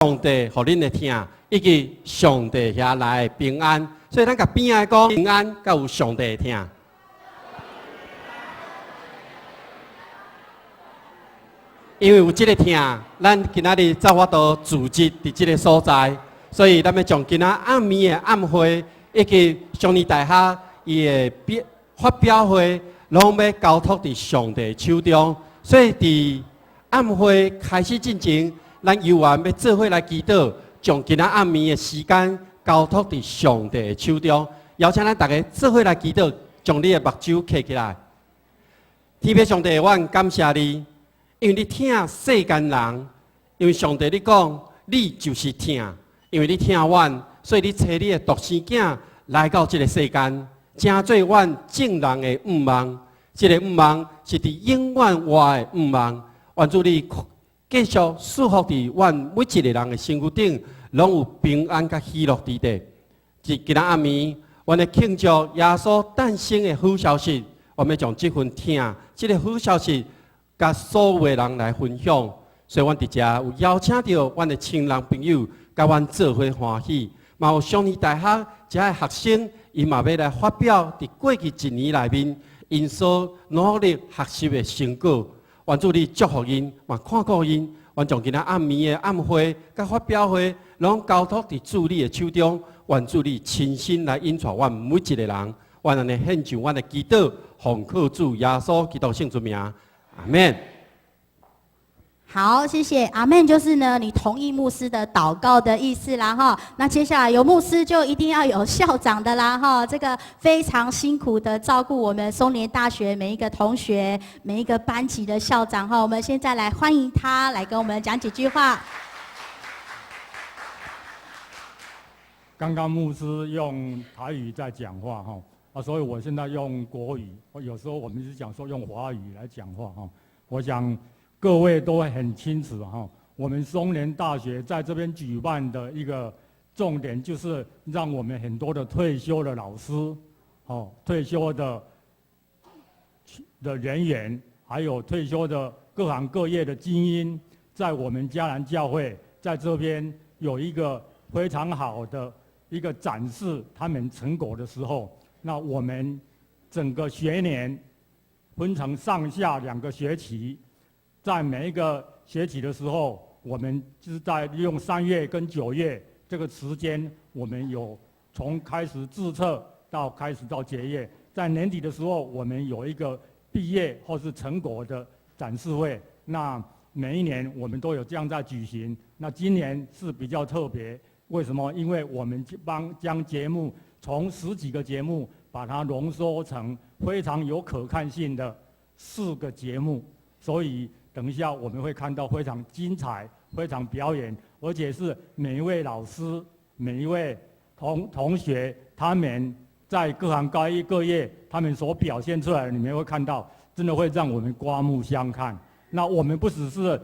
上帝互恁的听，以及上帝遐来的平安。所以咱甲边仔讲平安，甲有上帝的听。因为有这个听，咱今仔日才法度组织伫这个所在，所以咱要将今仔暗暝的暗会，以及上年大学伊的发表会，拢要交托伫上帝手中。所以伫暗会开始进前，咱游员要做伙来祈祷，将今仔暗暝的时间交托伫上帝的手中。邀请咱大家做伙来祈祷，将你的目睭闭起来。天父上帝，阮感谢你。因为你听世间人，因为上帝你讲，你就是听，因为你听阮，所以你找你的独生囝来到这个世间，成做阮众人的愿望。这个愿望是伫永远活的愿望。愿主你继续祝福伫阮每一个人的身躯顶，拢有平安甲喜乐伫地。今仔暗暝，阮的庆祝耶稣诞生的好消息，我们将这份听，这个好消息。甲所有的人来分享，所以阮伫遮有邀请到阮的亲人朋友，甲阮做伙欢喜。嘛有上年大学遮的学生，伊嘛要来发表伫过去一年内面因所努力学习的成果。愿主你祝福因，嘛看顾因。阮将今仔暗暝的暗会甲发表会，拢交托伫主你的手中。愿主你亲身来引导阮每一个人。愿安尼献上阮的祈祷，奉靠主耶稣基督圣之名。阿们。好，谢谢。阿们就是呢，你同意牧师的祷告的意思啦哈。那接下来有牧师就一定要有校长的啦哈。这个非常辛苦的照顾我们松联大学每一个同学、每一个班级的校长哈。我们现在来欢迎他来跟我们讲几句话。刚刚牧师用台语在讲话哈，所以我现在用国语。有时候我们是讲说用华语来讲话哈。我想各位都会很清楚哈，我们松联大学在这边举办的一个重点就是让我们很多的退休的老师，退休的人员，还有退休的各行各业的精英，在我们嘉南教会在这边有一个非常好的一个展示他们成果的时候，那我们整个学年分成上下2个学期，在每一个学期的时候，我们就是在利用3月跟9月这个时间，我们有从开始自测开始到结业，在年底的时候，我们有一个毕业或是成果的展示会。那每一年我们都有这样在举行。那今年是比较特别，为什么？因为我们将节目从10几个节目，把它浓缩成非常有可看性的4个节目，所以等一下我们会看到非常精彩、非常表演，而且是每一位老师、每一位同学，他们在各行各业，他们所表现出来的，你们会看到，真的会让我们刮目相看。那我们不只是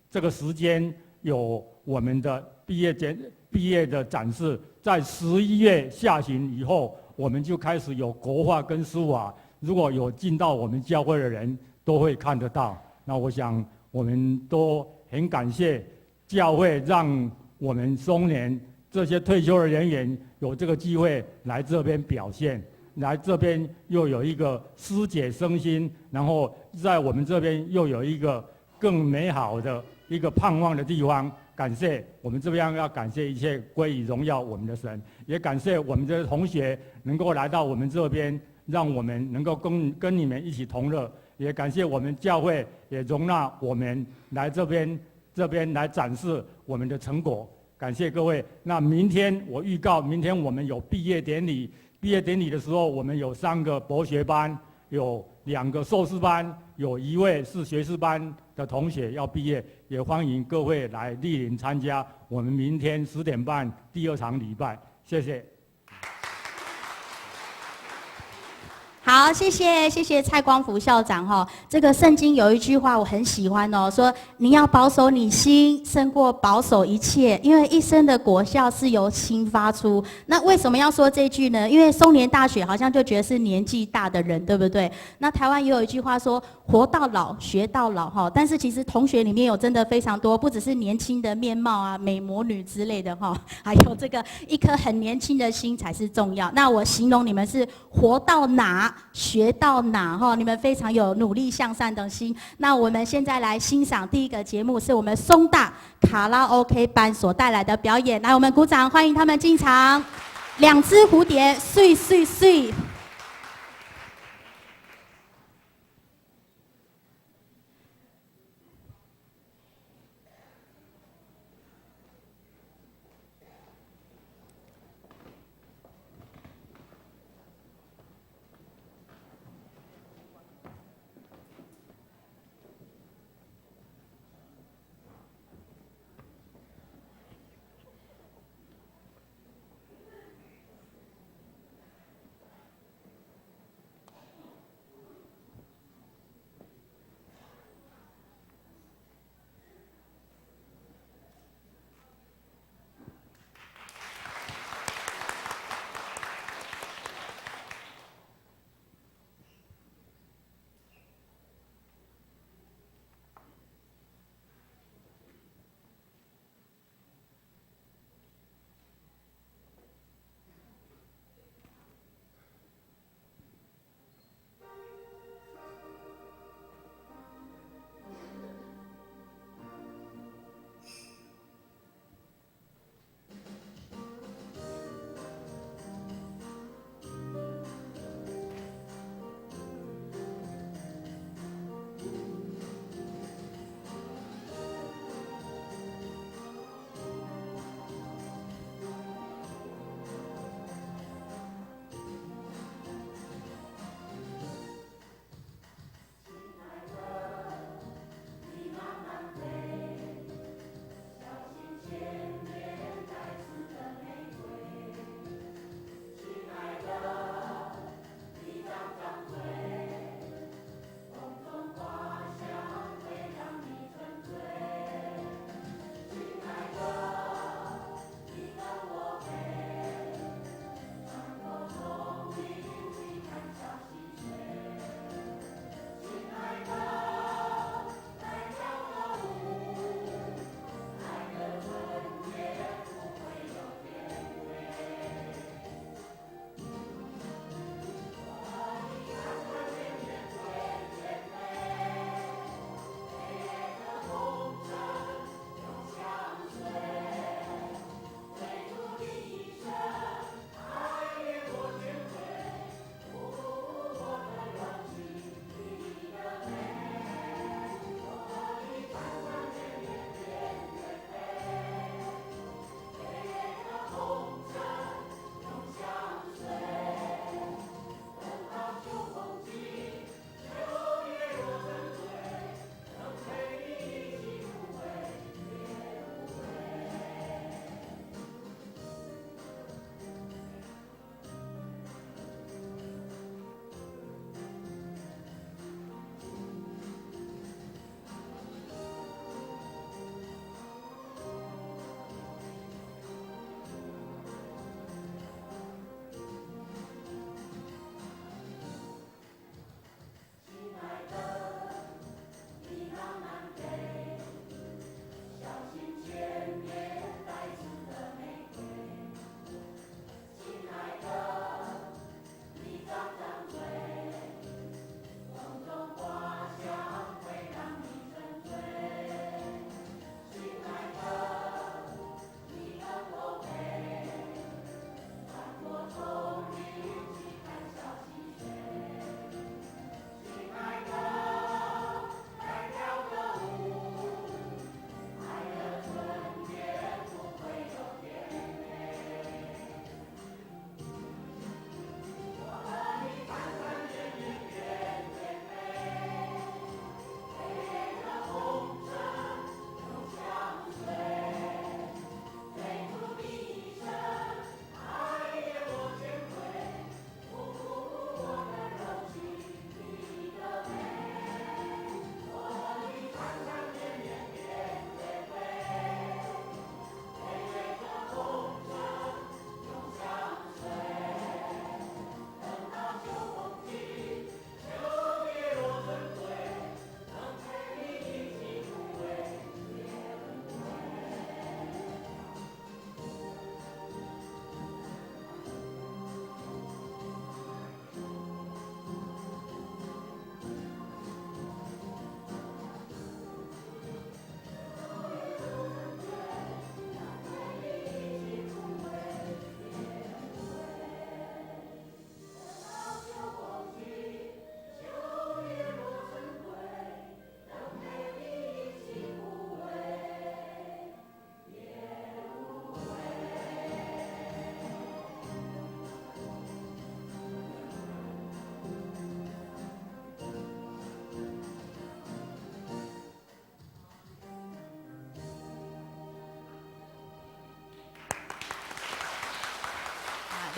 这个时间有我们的毕业的展示，在11月下旬以后，我们就开始有国画跟书法，如果有进到我们教会的人都会看得到。那我想我们都很感谢教会，让我们松联这些退休的人员有这个机会来这边表现，来这边又有一个师姐生心，然后在我们这边又有一个更美好的一个盼望的地方。感谢我们这边要感谢一切归于荣耀我们的神，也感谢我们这些同学能够来到我们这边，让我们能够跟你们一起同乐。也感谢我们教会也容纳我们来这边来展示我们的成果，感谢各位。那明天我预告，明天我们有毕业典礼。毕业典礼的时候，我们有3个博学班，有2个硕士班，有1位是学士班的同学要毕业，也欢迎各位来莅临参加我们明天10点半第2场礼拜。谢谢。好，谢谢蔡光福校长哈。这个圣经有一句话我很喜欢哦，说你要保守你心，胜过保守一切，因为一生的果效是由心发出。那为什么要说这句呢？因为松联大学好像就觉得是年纪大的人，对不对？那台湾也有一句话说活到老学到老哈，但是其实同学里面有真的非常多，不只是年轻的面貌啊、美魔女之类的哈，还有这个一颗很年轻的心才是重要。那我形容你们是活到哪学到哪哈，你们非常有努力向善的心。那我们现在来欣赏第一个节目，是我们松大卡拉 OK 班所带来的表演。来，我们鼓掌欢迎他们进场。两只蝴蝶，碎碎碎。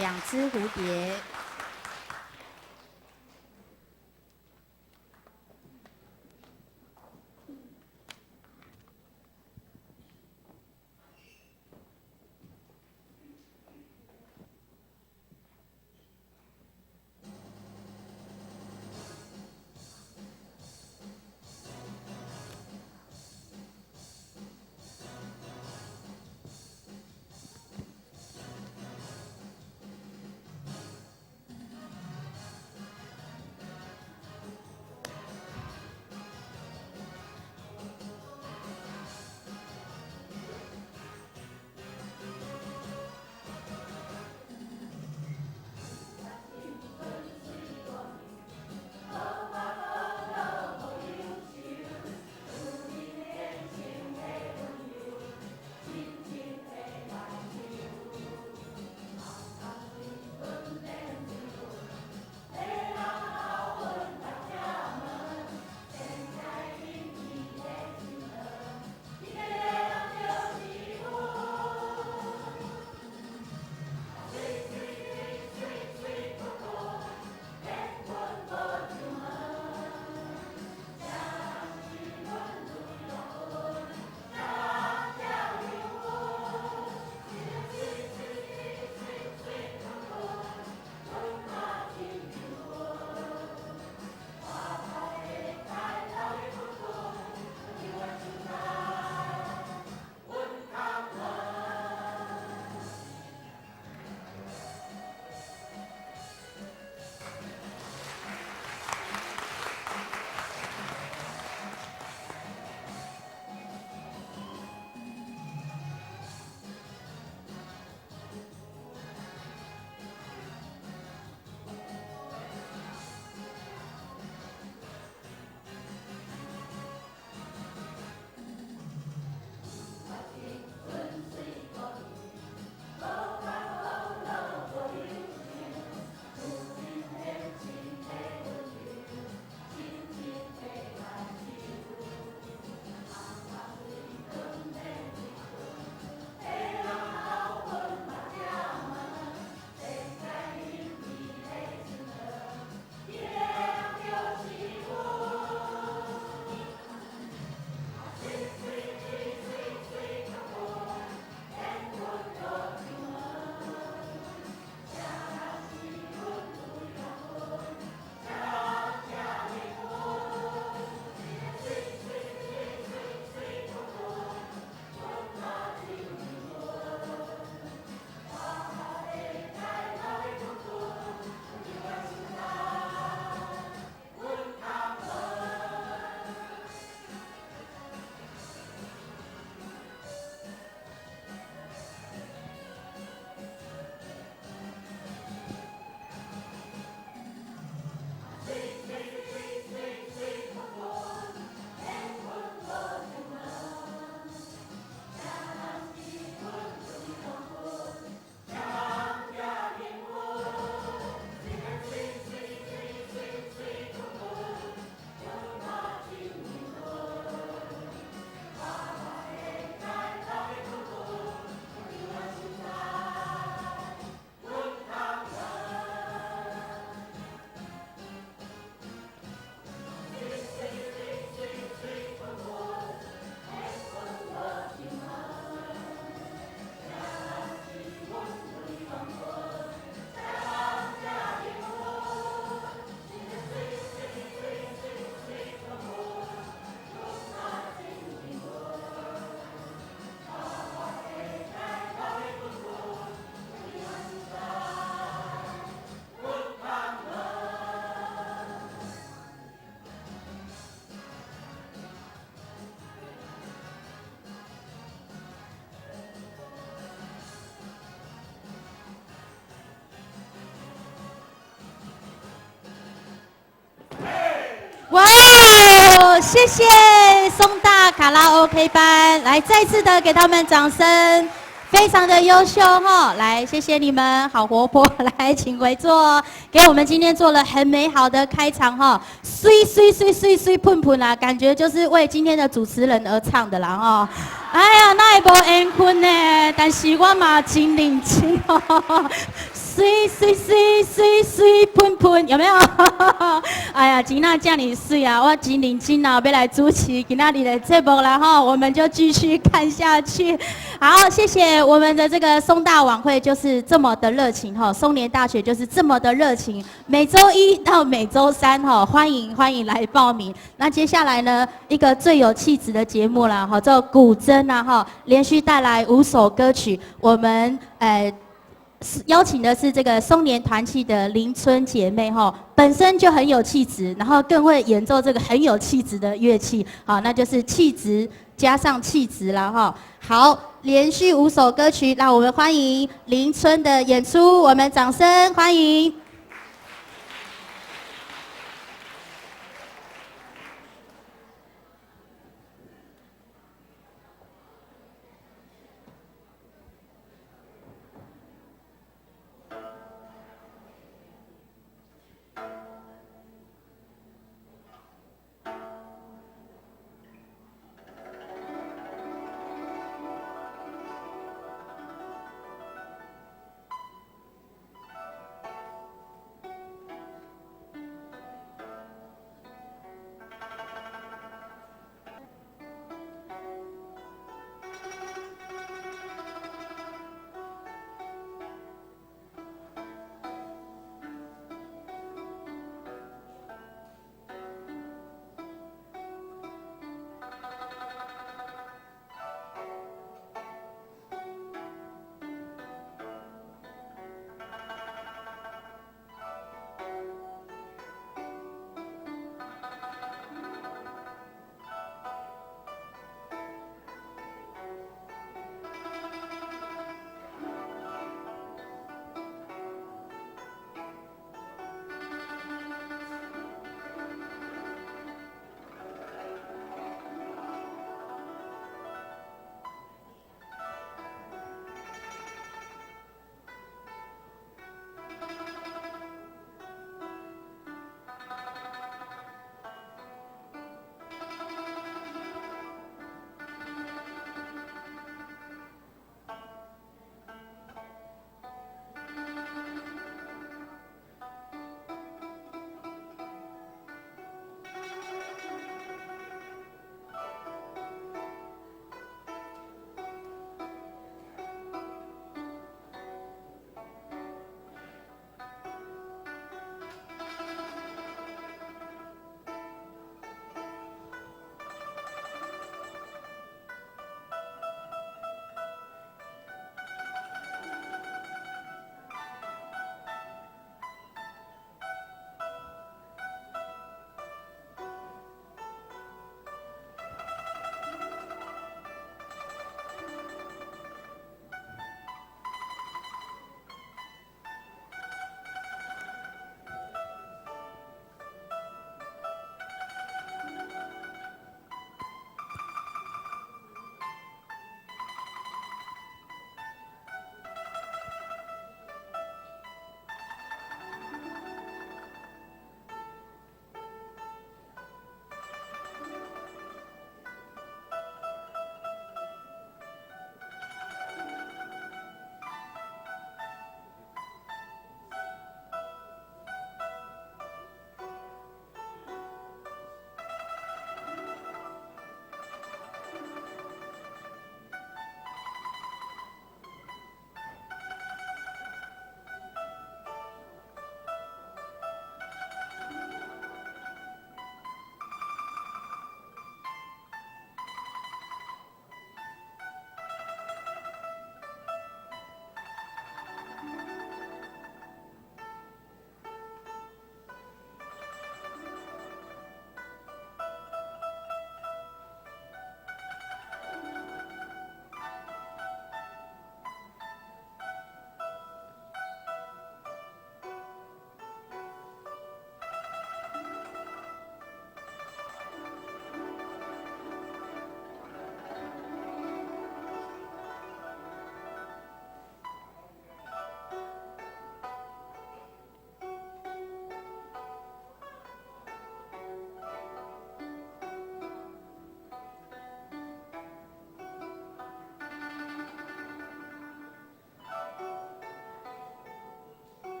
2只蝴蝶。哇哦！谢谢松大卡拉 OK 班，来再次的给他们掌声，非常的优秀哈！来，谢谢你们，好活泼，来，请回座，给我们今天做了很美好的开场哈，水喷喷啊，感觉就是为今天的主持人而唱的啦哦。哎呀，那也无缘分呢，但是我嘛真认真哦。水水水水水喷喷，有没有？哎呀，今仔这么水啊，我真认真啊，要来主持今仔日的节目了哈，我们就继续看下去。好，谢谢我们的这个松大晚会就是这么的热情哈，松联大学就是这么的热情，每周一到每周三哈，欢迎来报名。那接下来呢，一个最有气质的节目啦哈，这古筝啊哈，连续带来5首歌曲，我们邀请的是这个松联团契的林春姐妹哈，本身就很有气质，然后更会演奏这个很有气质的乐器，好，那就是气质加上气质了哈。好，连续5首歌曲，让我们欢迎林春的演出，我们掌声欢迎。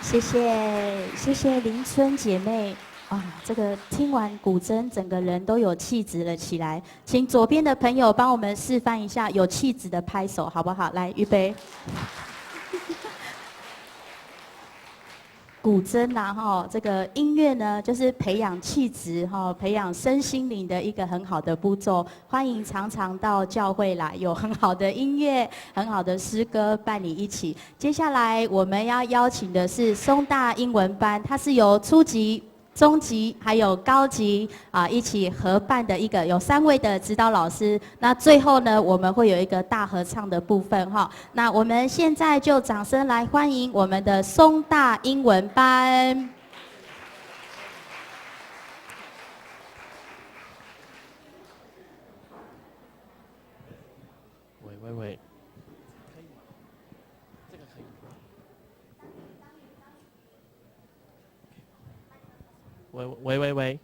谢谢林春姐妹。哇，这个听完古筝，整个人都有气质了起来。请左边的朋友帮我们示范一下有气质的拍手，好不好？来，预备。古筝呐，哈，这个音乐呢，就是培养气质哈，培养身心灵的一个很好的步骤。欢迎常常到教会来，有很好的音乐、很好的诗歌伴你一起。接下来我们要邀请的是松大英文班，它是由初级、中级还有高级一起合办的一个有3位的指导老师。那最后呢，我们会有一个大合唱的部分哈。那我们现在就掌声来欢迎我们的松大英文班。喂，喂。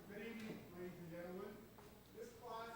Good evening, ladies and gentlemen. This choir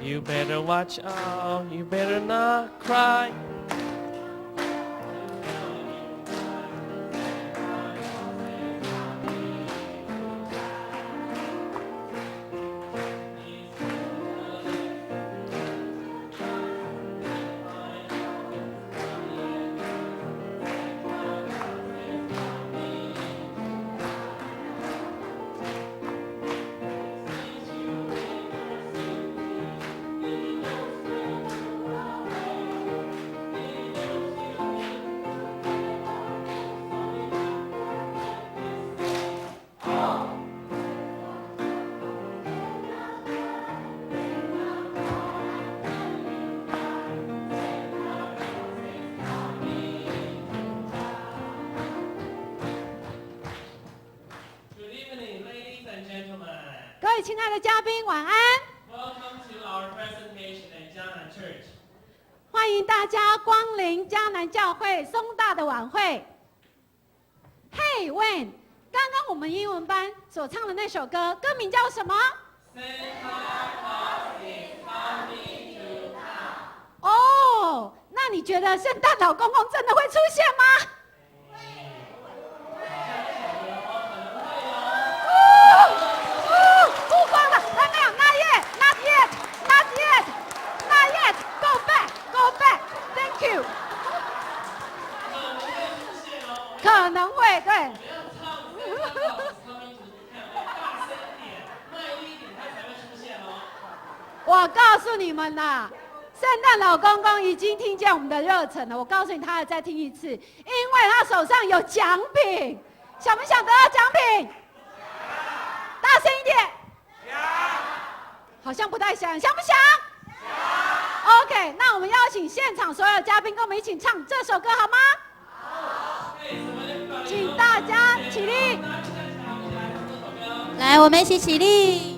You better watch out, you better not cry. Gentlemen, 各位亲爱的嘉宾，晚安。Welcome to our presentation at Jiangnan Church. 欢迎大家光临迦南教会松大的晚会。Hey Wayne， 刚刚我们英文班所唱的那首歌，歌名叫什么？ Santa Claus is coming to town. 哦，那你觉得圣诞老公公真的会出现吗？不光了，还没有 ，not yet，not yet，not yet，not yet，go back，go back，thank you。可能会，对。我告诉你们啦，圣诞老公公已经听见我们的热忱了。我告诉你，他还再听一次，因为他手上有奖品。想不想得到奖品？大声一点。好像不太想，想不想？OK， 那我们邀请现场所有嘉宾跟我们一起唱这首歌好吗？好。请大家起立。来，我们一起起立。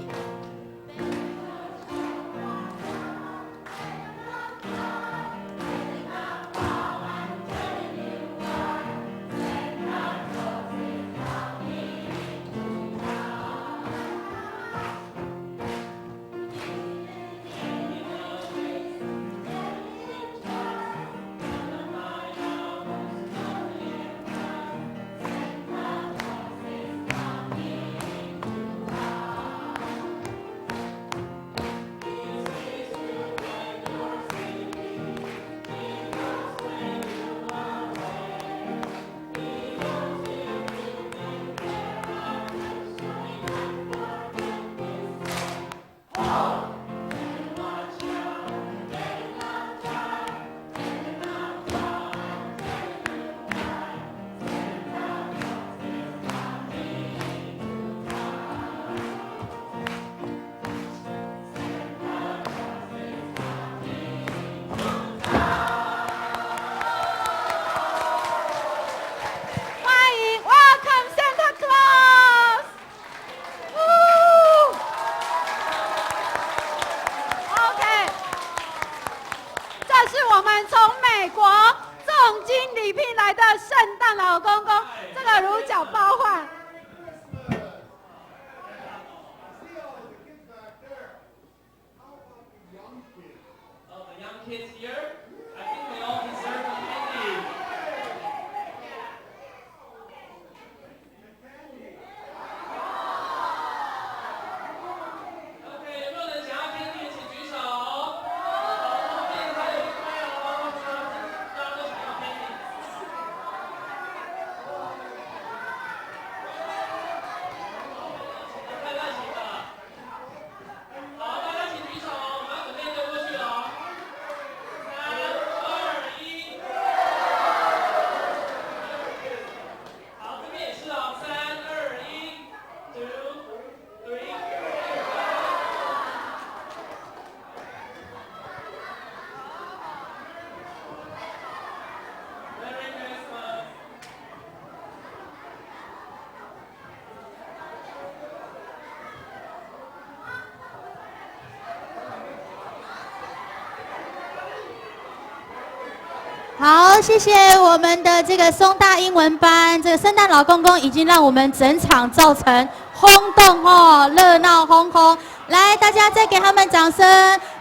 好，谢谢我们的这个松大英文班，这个圣诞老公公已经让我们整场造成轰动哦，热闹哄哄。来，大家再给他们掌声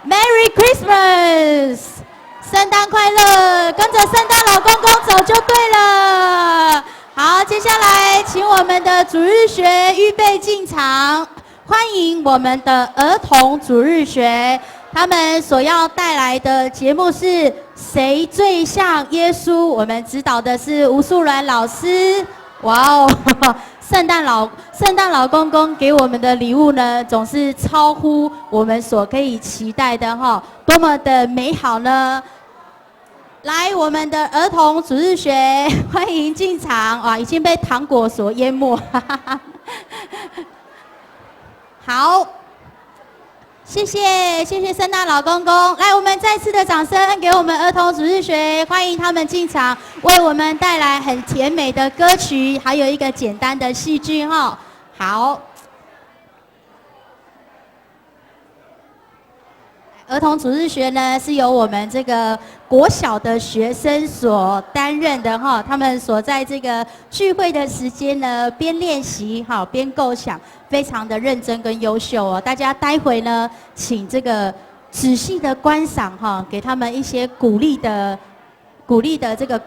，Merry Christmas， 圣诞快乐，跟着圣诞老公公走就对了。好，接下来请我们的主日学预备进场，欢迎我们的儿童主日学，他们所要带来的节目是谁最像耶稣？我们指导的是吴素鸾老师。哇哦，圣诞老公公给我们的礼物呢，总是超乎我们所可以期待的哈，多么的美好呢！来，我们的儿童主日学，欢迎进场！哇，已经被糖果所淹没。好，谢谢圣诞老公公。来，我们再次的掌声给我们儿童主日学，欢迎他们进场，为我们带来很甜美的歌曲，还有一个简单的戏剧哈。好。儿童主日学呢，是由我们这个国小的学生所担任的哈。他们所在这个聚会的时间呢，边练习哈，边构想，非常的认真跟优秀哦。大家待会呢，请这个仔细的观赏哈，给他们一些鼓励的这个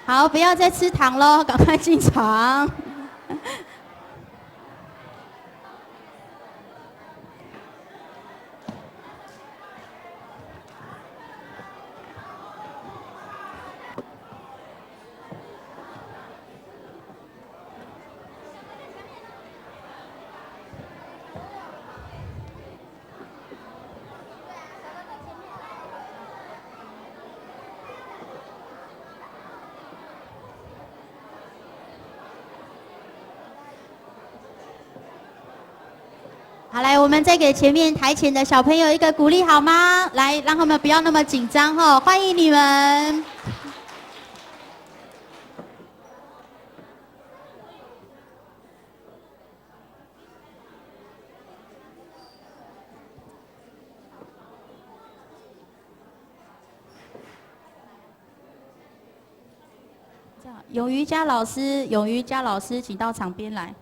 好，不要再吃糖喽，赶快进场。好，来，我们再给前面台前的小朋友一个鼓励好吗？来，让他们不要那么紧张哈，欢迎你们。这样，永瑜伽老师，请到场边来。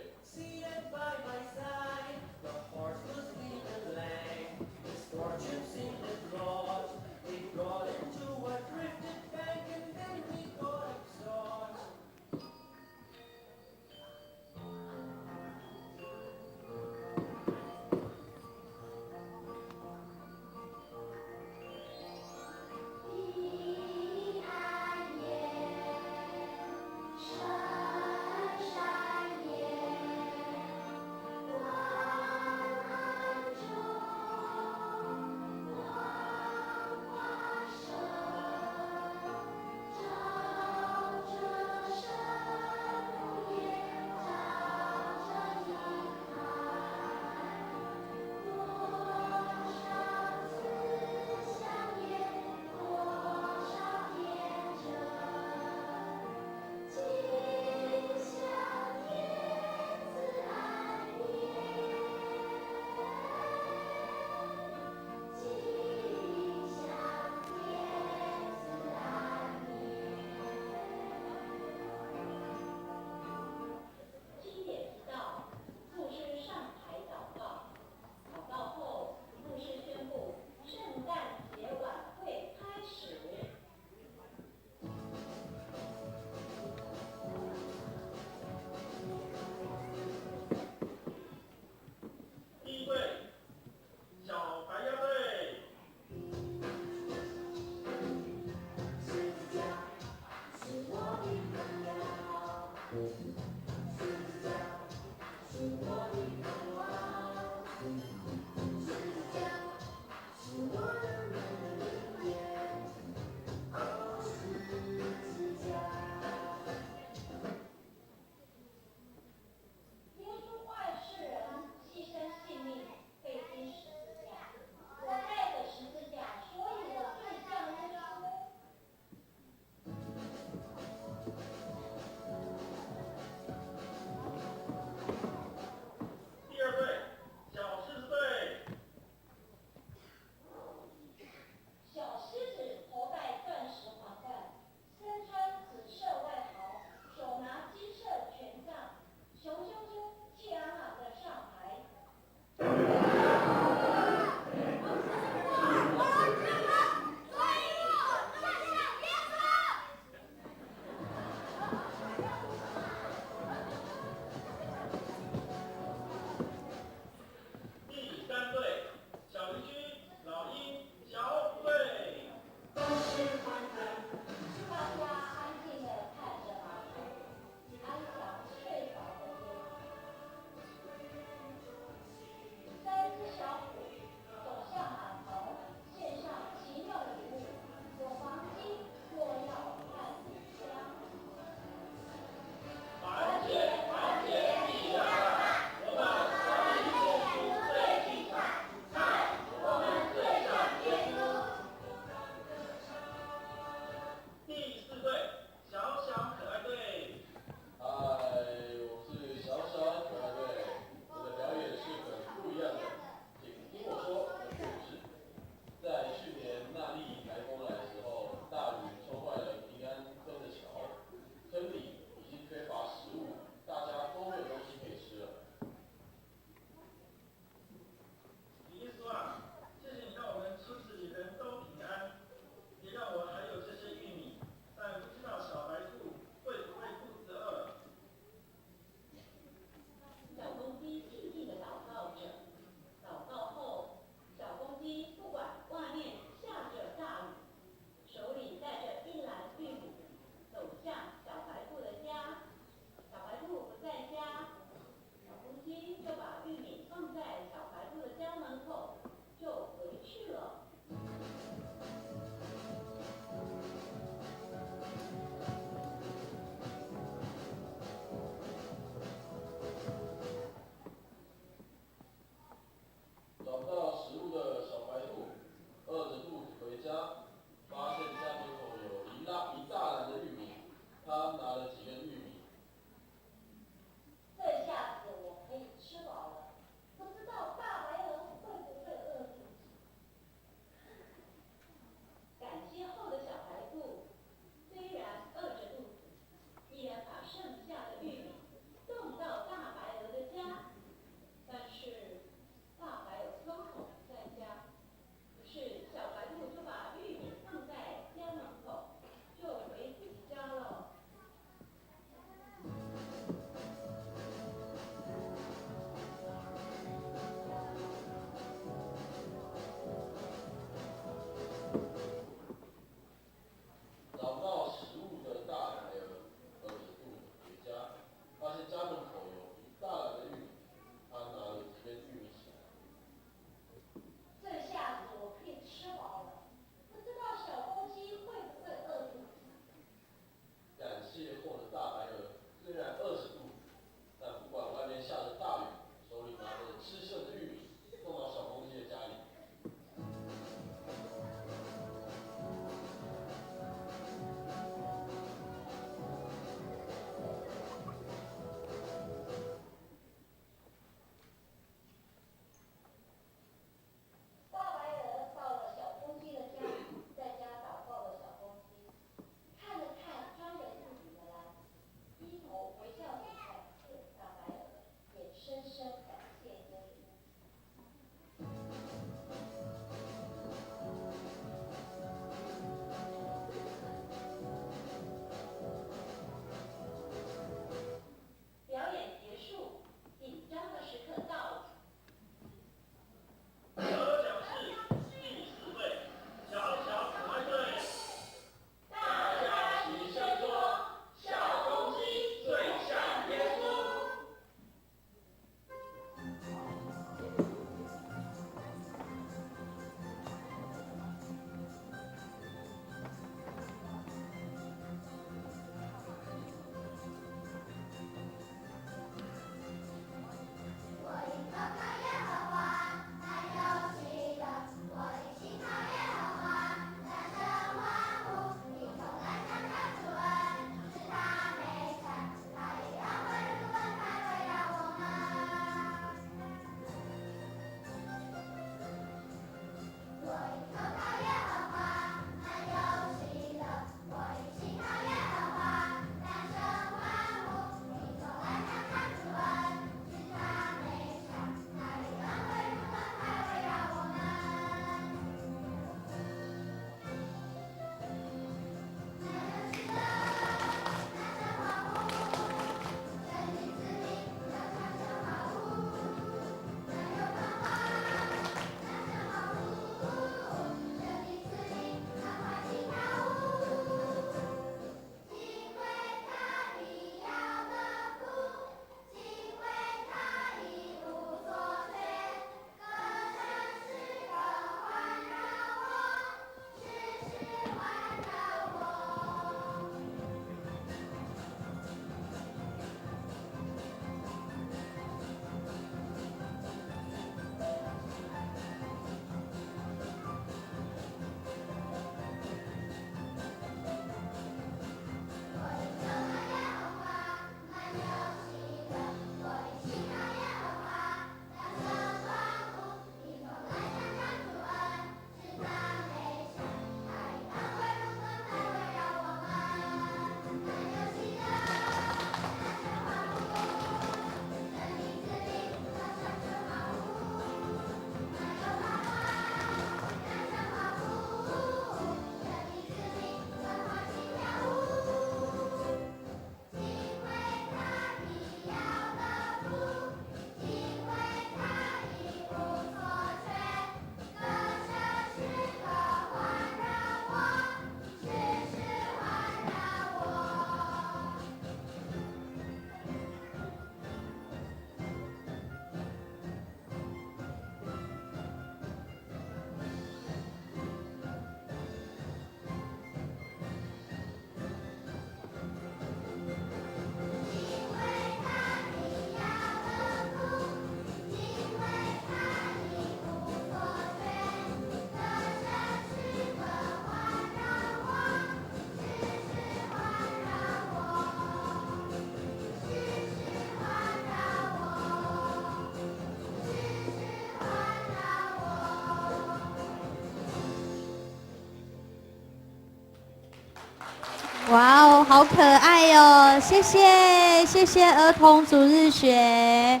哇哦，好可爱哦！谢谢，谢谢儿童主日学。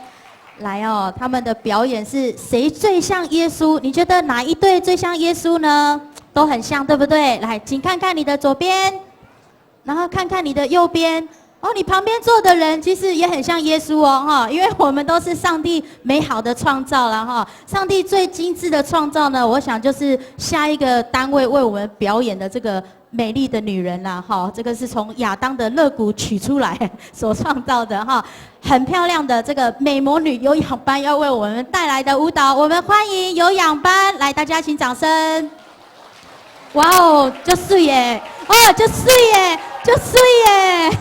来哦，他们的表演是谁最像耶稣？你觉得哪一对最像耶稣呢？都很像，对不对？来，请看看你的左边，然后看看你的右边。哦，你旁边坐的人其实也很像耶稣哦，哈，因为我们都是上帝美好的创造了哈。上帝最精致的创造呢，我想就是下一个单位为我们表演的这个美丽的女人啦，哈，这个是从亚当的肋骨取出来所创造的哈，很漂亮的这个美魔女有氧班要为我们带来的舞蹈，我们欢迎有氧班，来，大家请掌声。哇哦，就是耶，哦，就是耶，就是耶。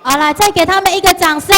好，来，再给他们一个掌声。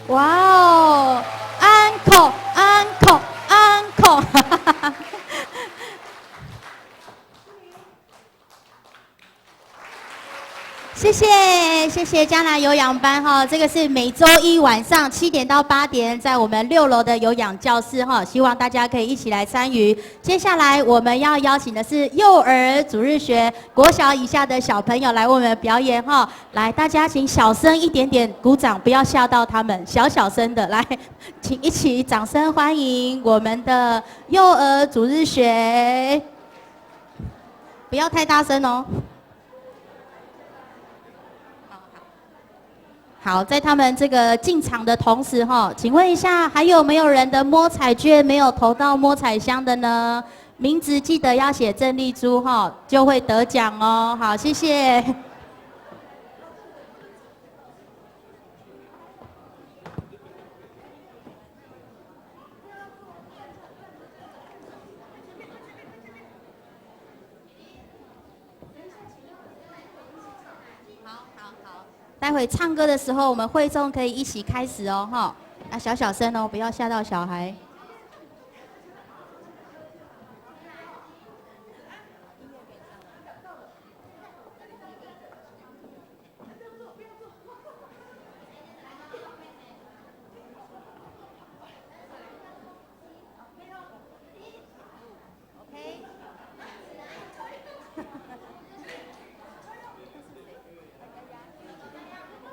哇哦，uncle，谢谢江南有氧班哈，这个是每周一晚上7点到8点，在我们6楼的有氧教室哈，希望大家可以一起来参与。接下来我们要邀请的是幼儿主日学国小以下的小朋友来为我们表演哈，来大家请小声一点点鼓掌，不要吓到他们，小声的来，请一起掌声欢迎我们的幼儿主日学，不要太大声哦。好，在他们这个进场的同时哈，请问一下，还有没有人的摸彩券没有投到摸彩箱的呢？名字记得要写郑丽珠哈，就会得奖哦。好，谢谢。待会唱歌的时候，我们会众可以一起开始哦，哈，啊，小声哦，不要吓到小孩。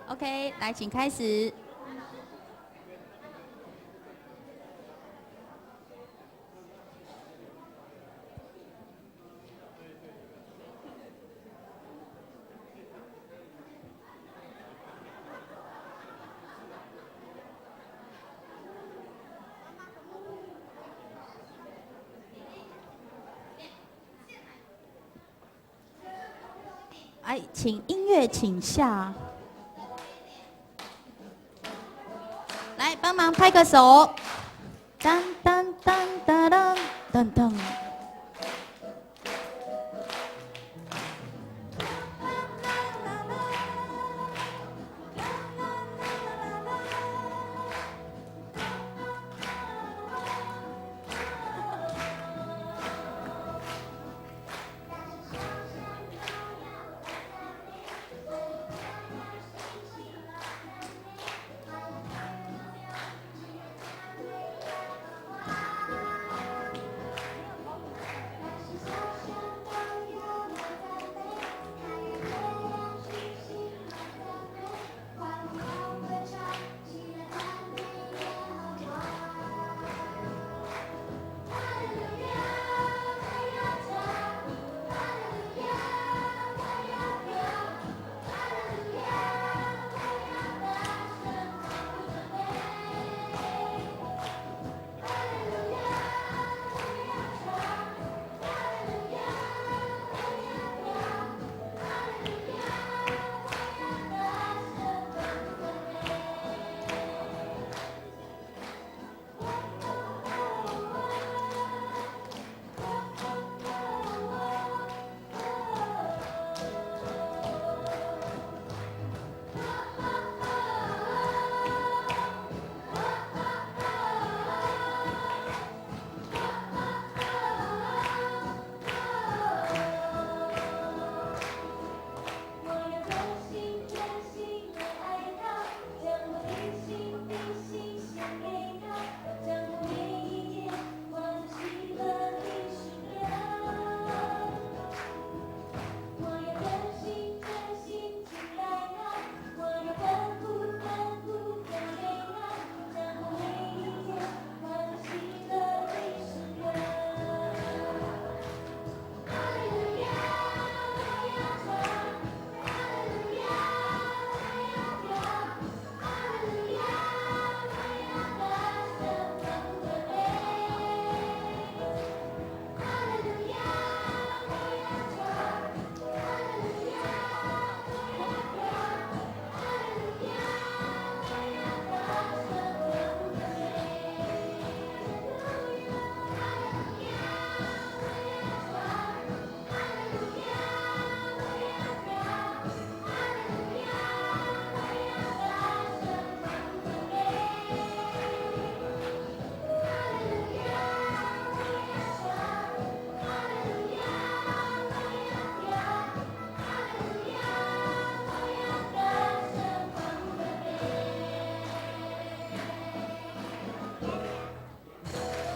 OK， 来，请开始。哎，请音乐请下。来，帮忙拍个手，当当当当当当当。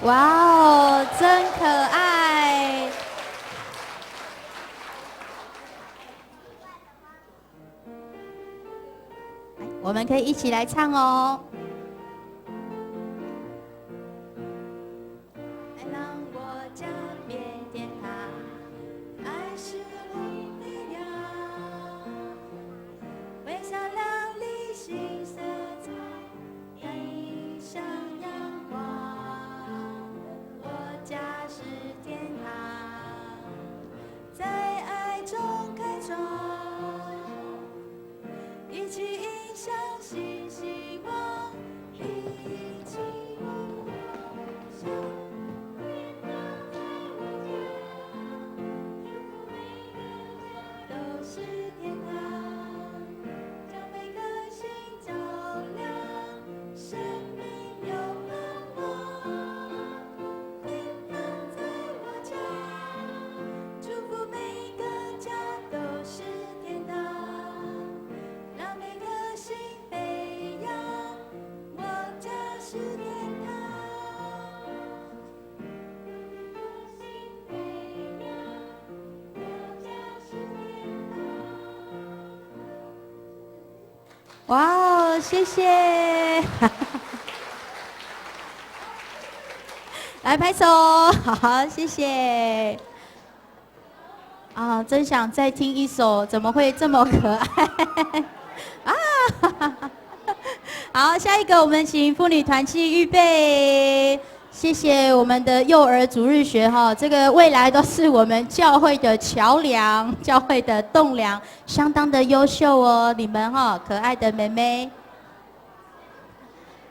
哇哦，真可爱！我们可以一起来唱哦。让我将别点它，爱是力量，微笑亮丽新色彩，映向阳光。我家是天堂，在爱中开创，一起迎向新希望，一起梦想。都是天堂，将每颗心照亮，生命有盼望。天堂在我家，祝福每个家都是天堂，让每颗心飞扬。我家是天堂，每颗心飞扬。我家是天堂。哇哦，谢谢！来拍手，好，谢谢。啊，真想再听一首，怎么会这么可爱？啊！好，下一个我们请妇女团契预备。谢谢我们的幼儿主日学哈，这个未来都是我们教会的桥梁，教会的栋梁，相当的优秀哦，你们哈，可爱的妹妹。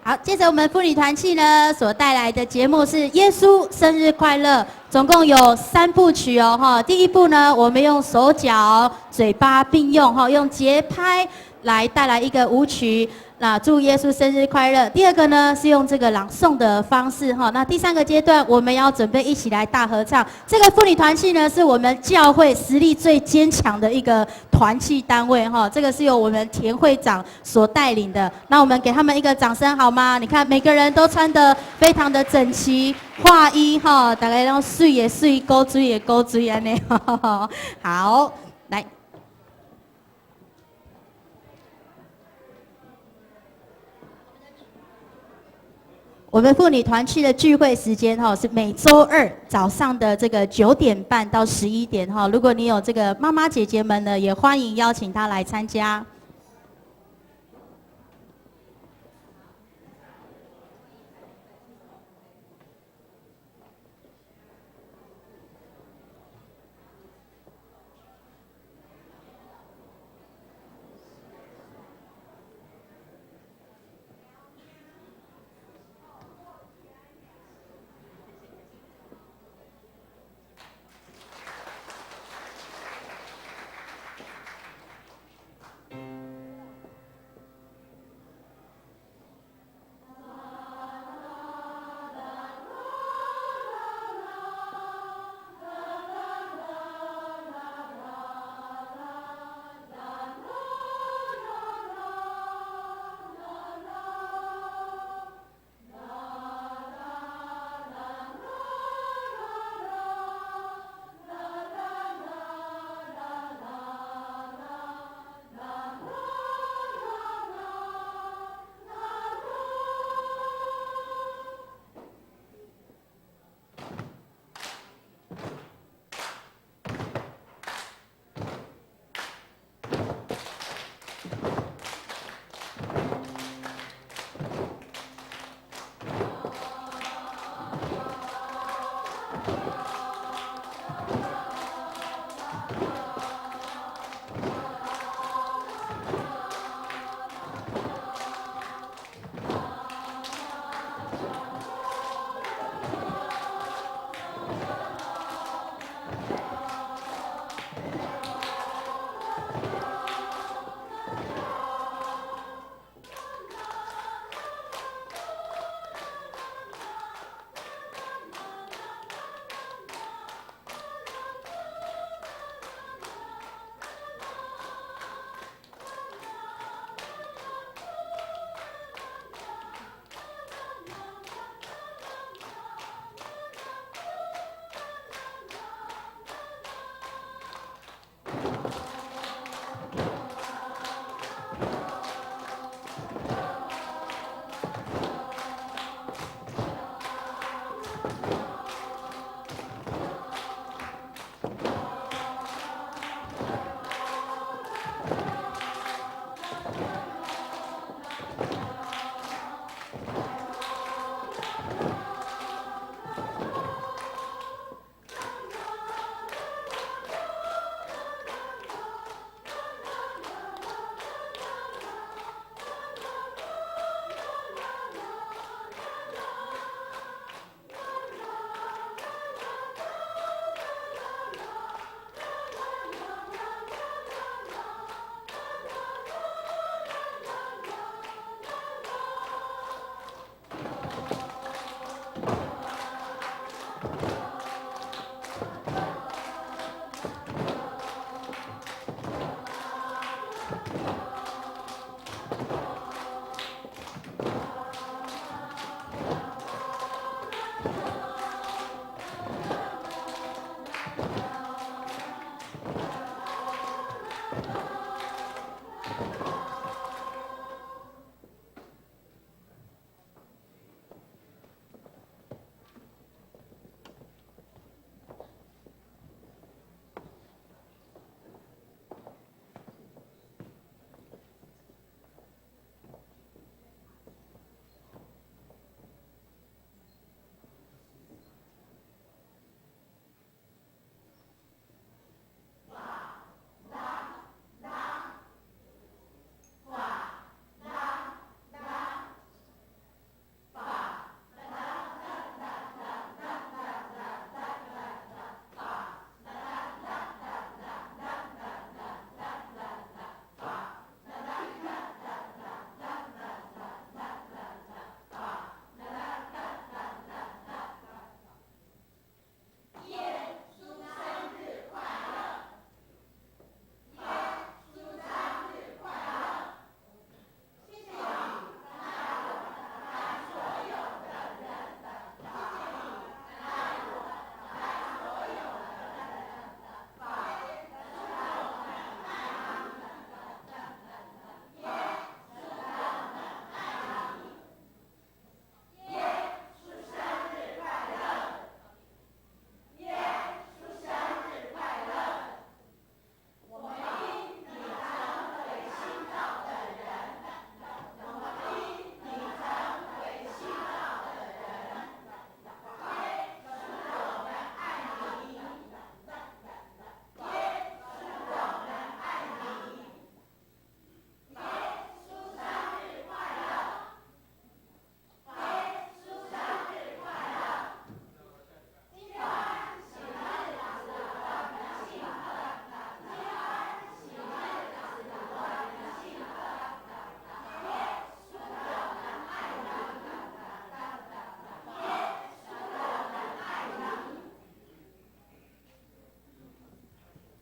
好，接着我们妇女团契呢所带来的节目是《耶稣生日快乐》，总共有3部曲哦哈。第一部呢，我们用手脚、嘴巴并用哈，用节拍来带来一个舞曲。那祝耶稣生日快乐。第二个呢是用这个朗诵的方式哈。那第3个阶段我们要准备一起来大合唱。这个妇女团契呢是我们教会实力最坚强的一个团契单位哈。这个是由我们田会长所带领的。那我们给他们一个掌声好吗？你看每个人都穿得非常的整齐，画衣哈，大概让水也水，勾水也勾水安尼。好，来。我们妇女团契的聚会时间哈是每周2早上的这个9点半到11点哈。如果你有这个妈妈姐姐们呢，也欢迎邀请她来参加。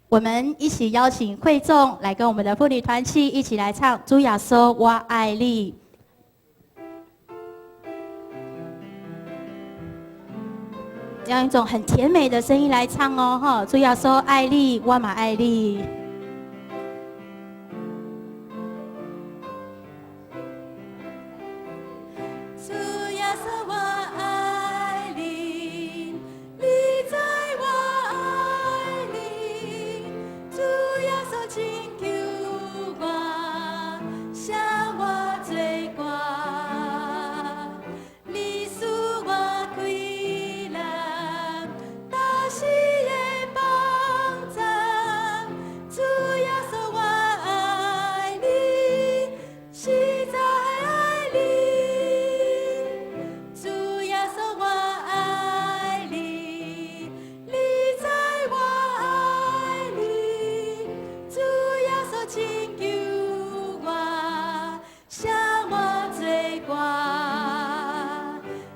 我们一起邀请会众来跟我们的妇女团契一起来唱《主耶稣我爱你》。用一种很甜美的声音来唱哦，哈！主耶稣爱你，我嘛爱你。主耶稣我爱你，你在我爱你。主耶稣请救我，向我罪过，你使我快乐。是的帮助，主耶稣我爱你，实在爱你。主耶稣我爱你，你在我爱你。主耶稣请救我，向我罪过，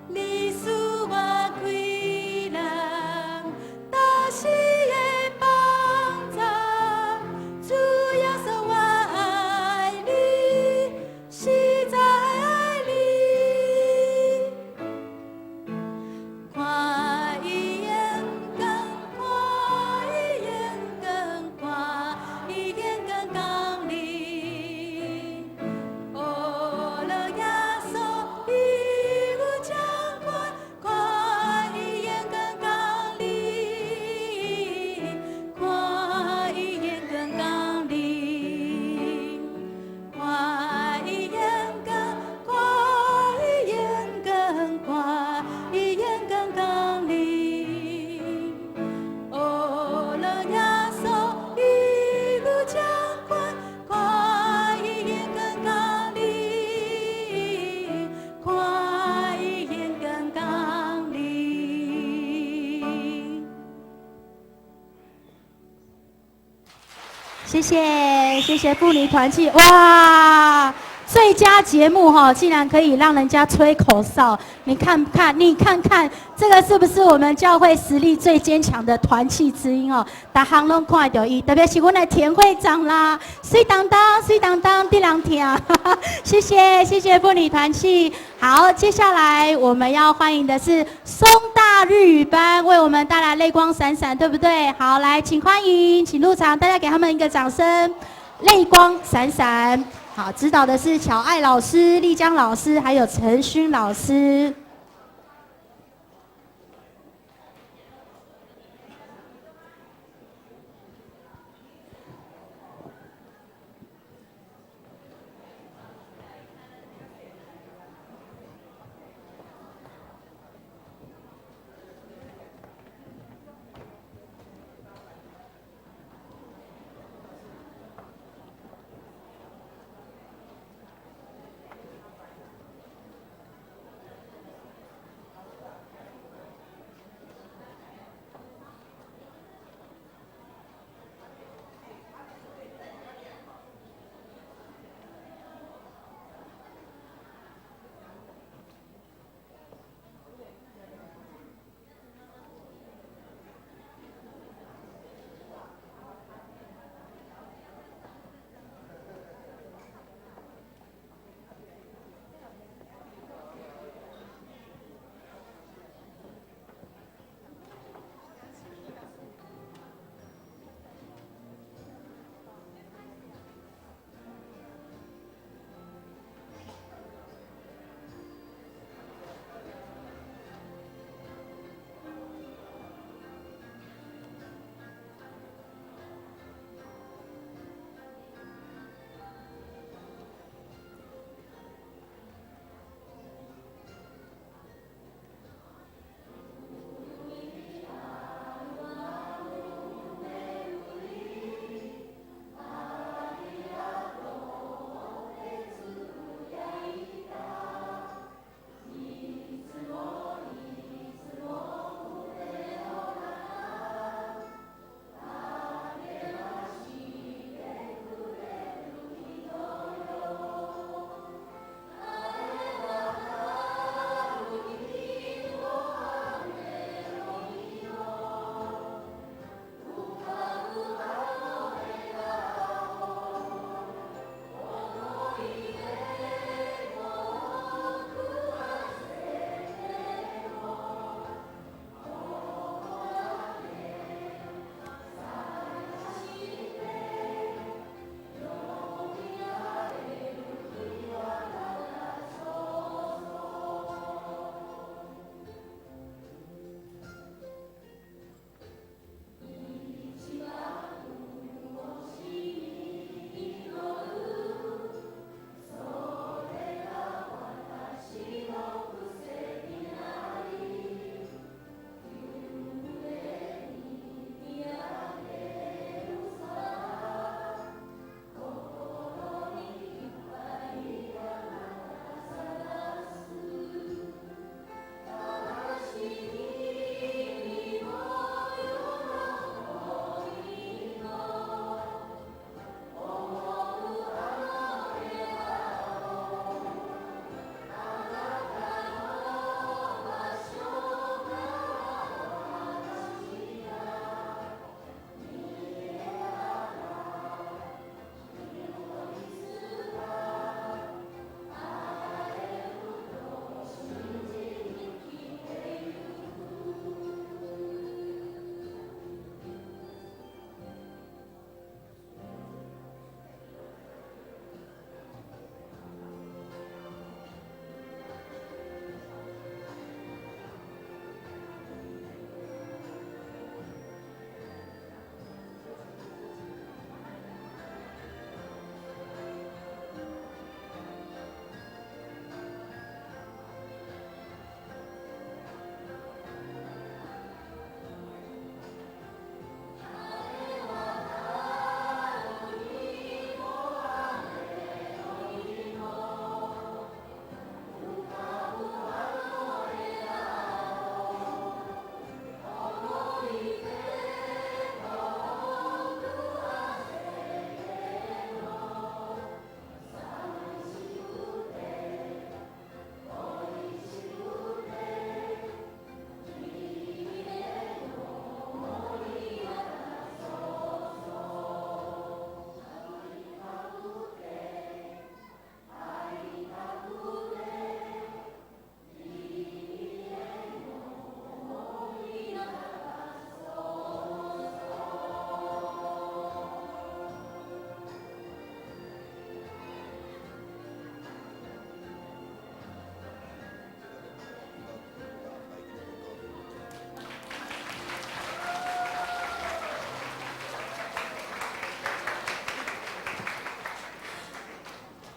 你使我快乐。是的帮助，主耶稣我爱你，实在爱你。看伊眼光，看伊眼光，看伊眼光讲你。哦，了耶稣，伊有掌管，看伊眼光讲你。看伊眼光讲你，看伊眼光，看伊眼光，看伊眼光讲你。哦，了耶稣，伊有掌管，看伊眼光讲你，看伊眼光讲你。谢谢，谢谢妇女团契，哇！最佳节目哈，竟然可以让人家吹口哨，你看看，这个是不是我们教会实力最坚强的团契之音哦？大家拢看到伊，特别是我们的田会长啦，水当当，地人听，谢谢妇女团契。好，接下来我们要欢迎的是松大日语班为我们带来泪光闪闪，对不对？好，来，请欢迎，请入场，大家给他们一个掌声，泪光闪闪。好，指导的是乔爱老师、丽江老师，还有陈勋老师。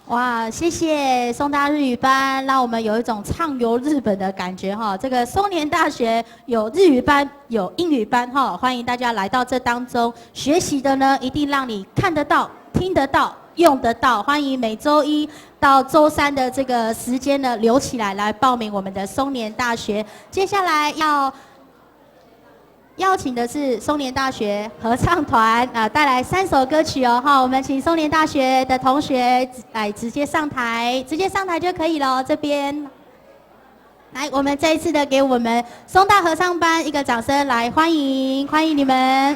哇，谢谢松大日语班，让我们有一种畅游日本的感觉哈。这个松年大学有日语班，有英语班哈，欢迎大家来到这当中学习的呢，一定让你看得到、听得到、用得到。欢迎每周一到周三的这个时间呢，留起来来报名我们的松年大学。接下来要邀请的是松年大学合唱团带来3首歌曲哦哈，我们请松年大学的同学来直接上台就可以了。这边，来，我们这一次的给我们松大合唱班一个掌声，来欢迎你们。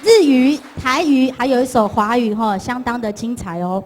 日语、台语，还有一首华语哈，相当的精彩哦。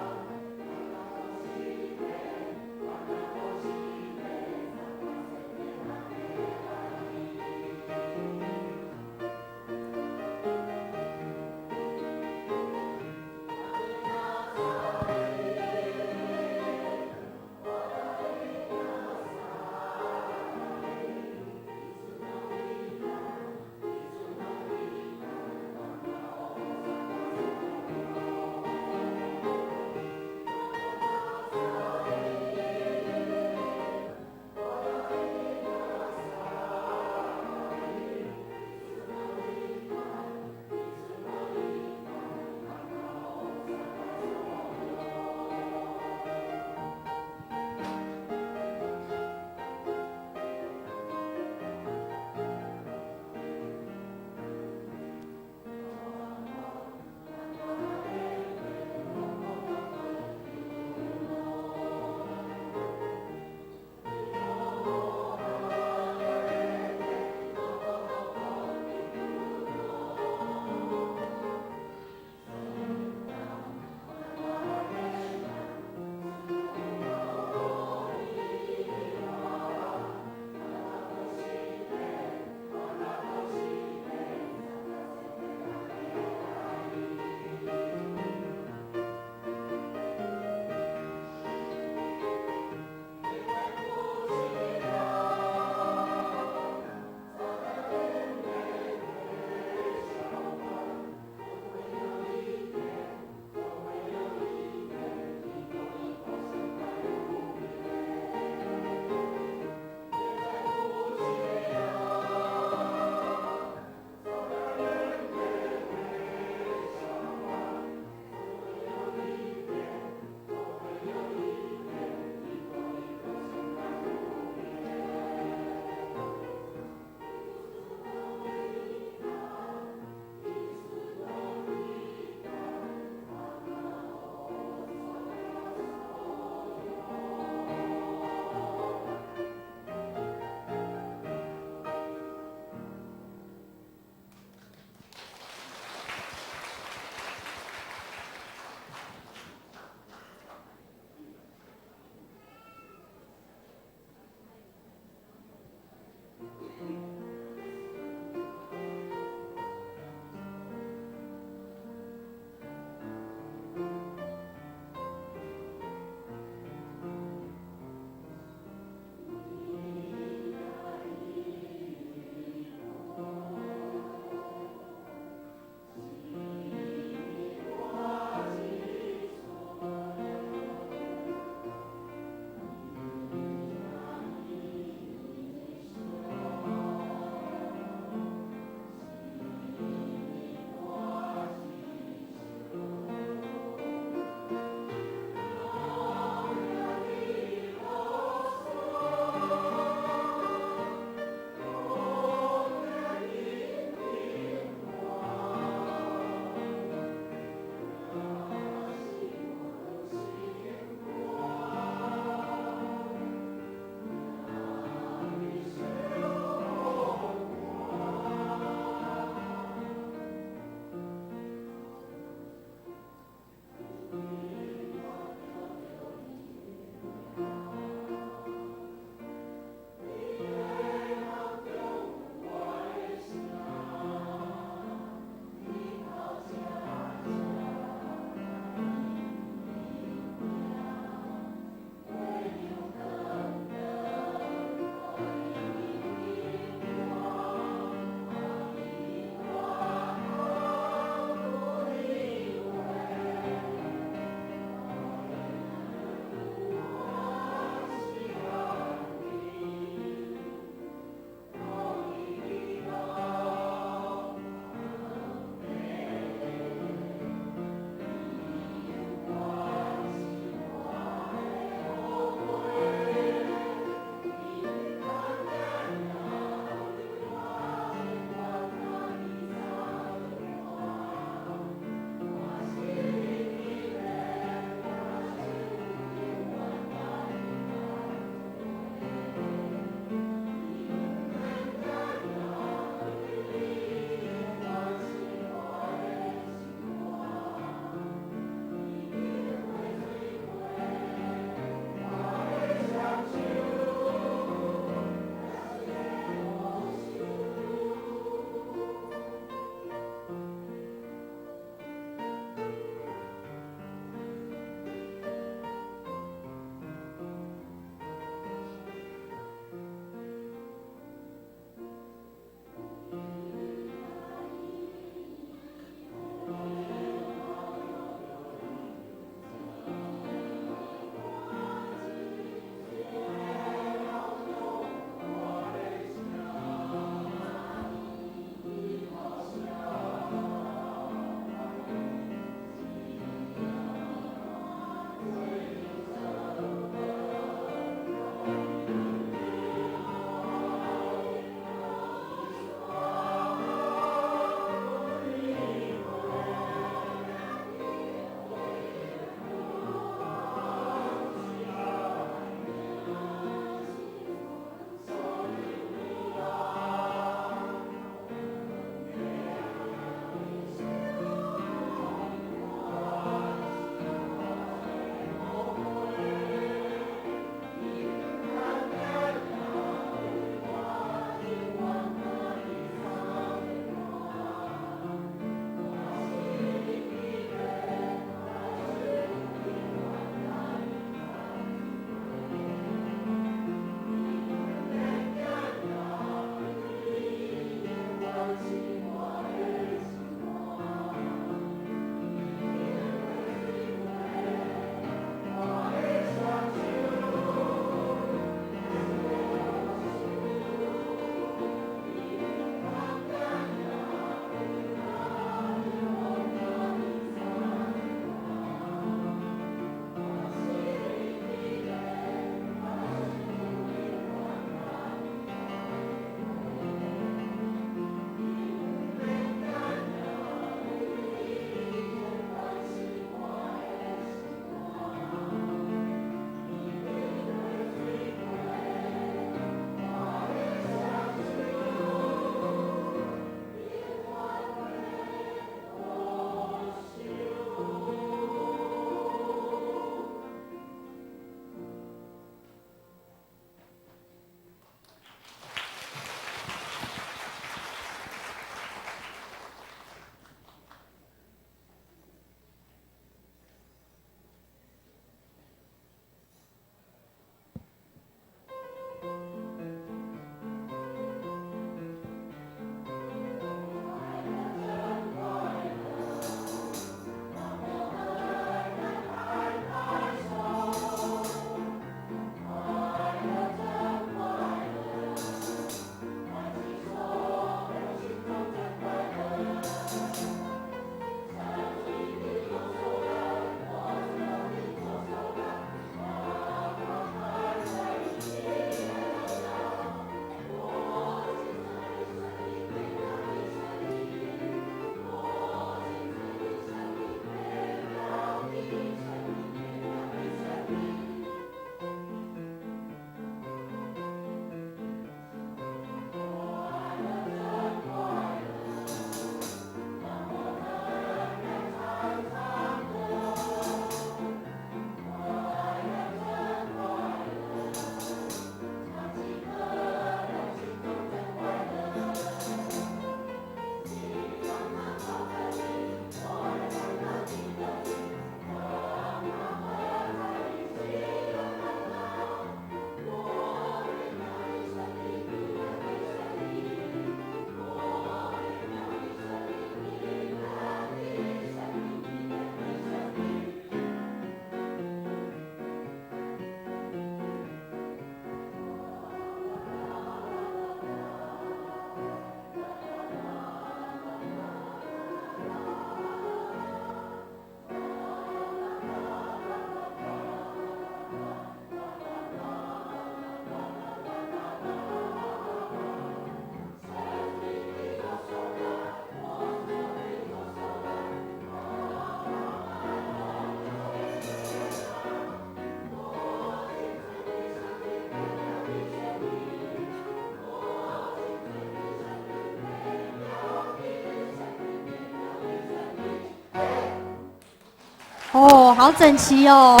好整齐哦。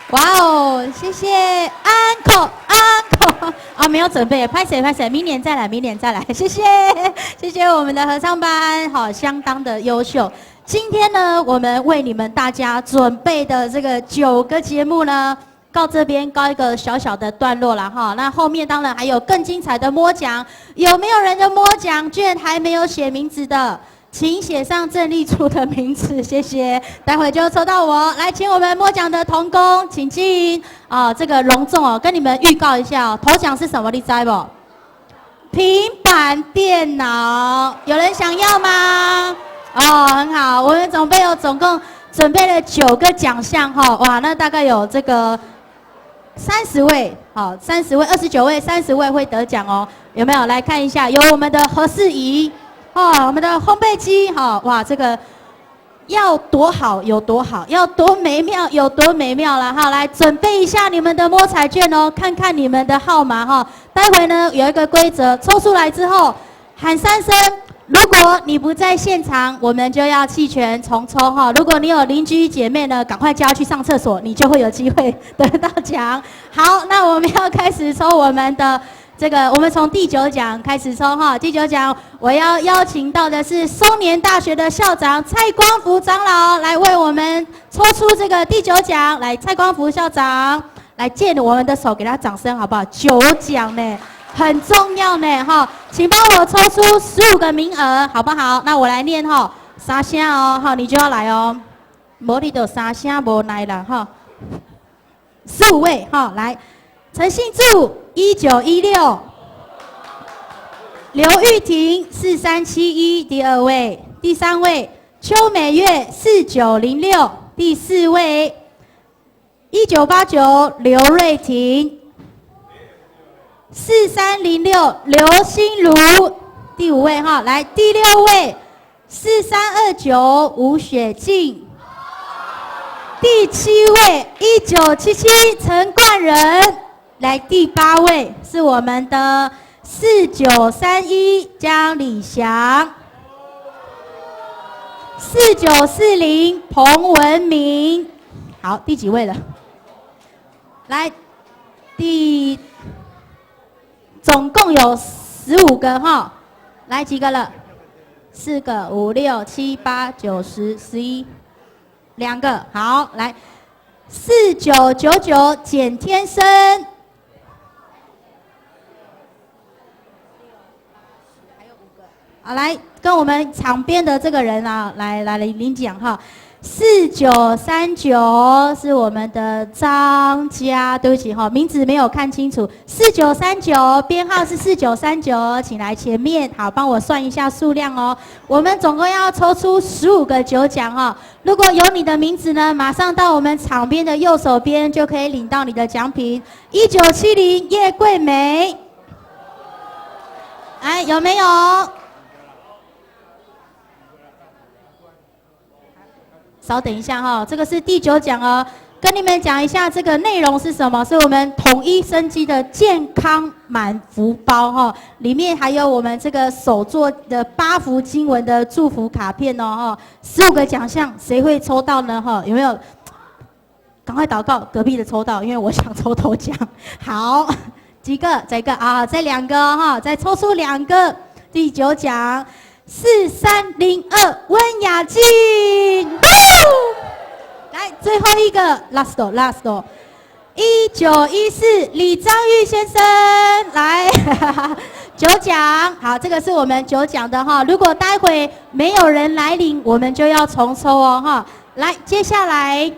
哇哦，谢谢 uncle。啊，没有准备，拍谁，明年再来，谢谢我们的合唱班，好，相当的优秀。今天呢，我们为你们大家准备的这个9个节目呢，到这边告一个小小的段落了哈。那后面当然还有更精彩的摸奖，有没有人的摸奖券还没有写名字的？请写上郑丽珠的名字，谢谢。待会就抽到我，来，请我们摸奖的童工，请进。这个隆重哦，跟你们预告一下哦，头奖是什么？你知不？平板电脑，有人想要吗？很好，我们总共准备了9个奖项哈，哇，那大概有这个30位，好，30位，29位，30位会得奖哦，有没有？来看一下，有我们的和事仪。我们的烘焙机，哇，这个要多好有多好，要多美妙有多美妙了哈！来准备一下你们的摸彩券哦，看看你们的号码哈。待会呢有一个规则，抽出来之后喊3声，如果你不在现场，我们就要弃权重抽哈。如果你有邻居姐妹呢，赶快叫她去上厕所，你就会有机会得到奖。好，那我们要开始抽我们的。我们从第9奖开始抽哈。第9奖，我要邀请到的是松年大学的校长蔡光福长老来为我们抽出这个第9奖。来，蔡光福校长，来借我们的手，给他掌声好不好？9奖呢，很重要呢哈，请帮我抽出15个名额，好不好？那我来念哈，3声哦，哈，你就要来哦，没你就3声没来了哈。15位哈，来，陈信柱。1916，刘玉婷4371，第2位，第3位，邱美月4906，第4位，1989刘瑞婷4306，刘心如，第5位哈，来第6位4329吴雪静，第7位1977陈冠仁。来第8位是我们的4931江礼祥，4940彭文明。好，第几位了？来，总共有15个哈。来几个了？4个、5、6、7、8、9、10、11，2个。好，来4999简天生。好，来跟我们场边的这个人啊，来领奖哈。4939是我们的张家，对不起哈，名字没有看清楚。4939编号是4939，请来前面，好，帮我算一下数量哦。我们总共要抽出15个9奖哈。如果有你的名字呢，马上到我们场边的右手边就可以领到你的奖品。1970叶桂梅，哎，有没有？稍等一下哈，这个是第9奖哦。跟你们讲一下这个内容是什么，是我们统一生机的健康满福包哈，里面还有我们这个手做的8幅经文的祝福卡片哦哈，15个奖项，谁会抽到呢哈？有没有？赶快祷告，隔壁的抽到，因为我想抽头奖。好，几个？再一个啊，再2个哈，再抽出2个，第9奖。4302温雅静，来最后一个 last 1914李章玉先生来9奖，好，这个是我们9奖的哈。如果待会没有人来领，我们就要重抽哦哈。来，接下来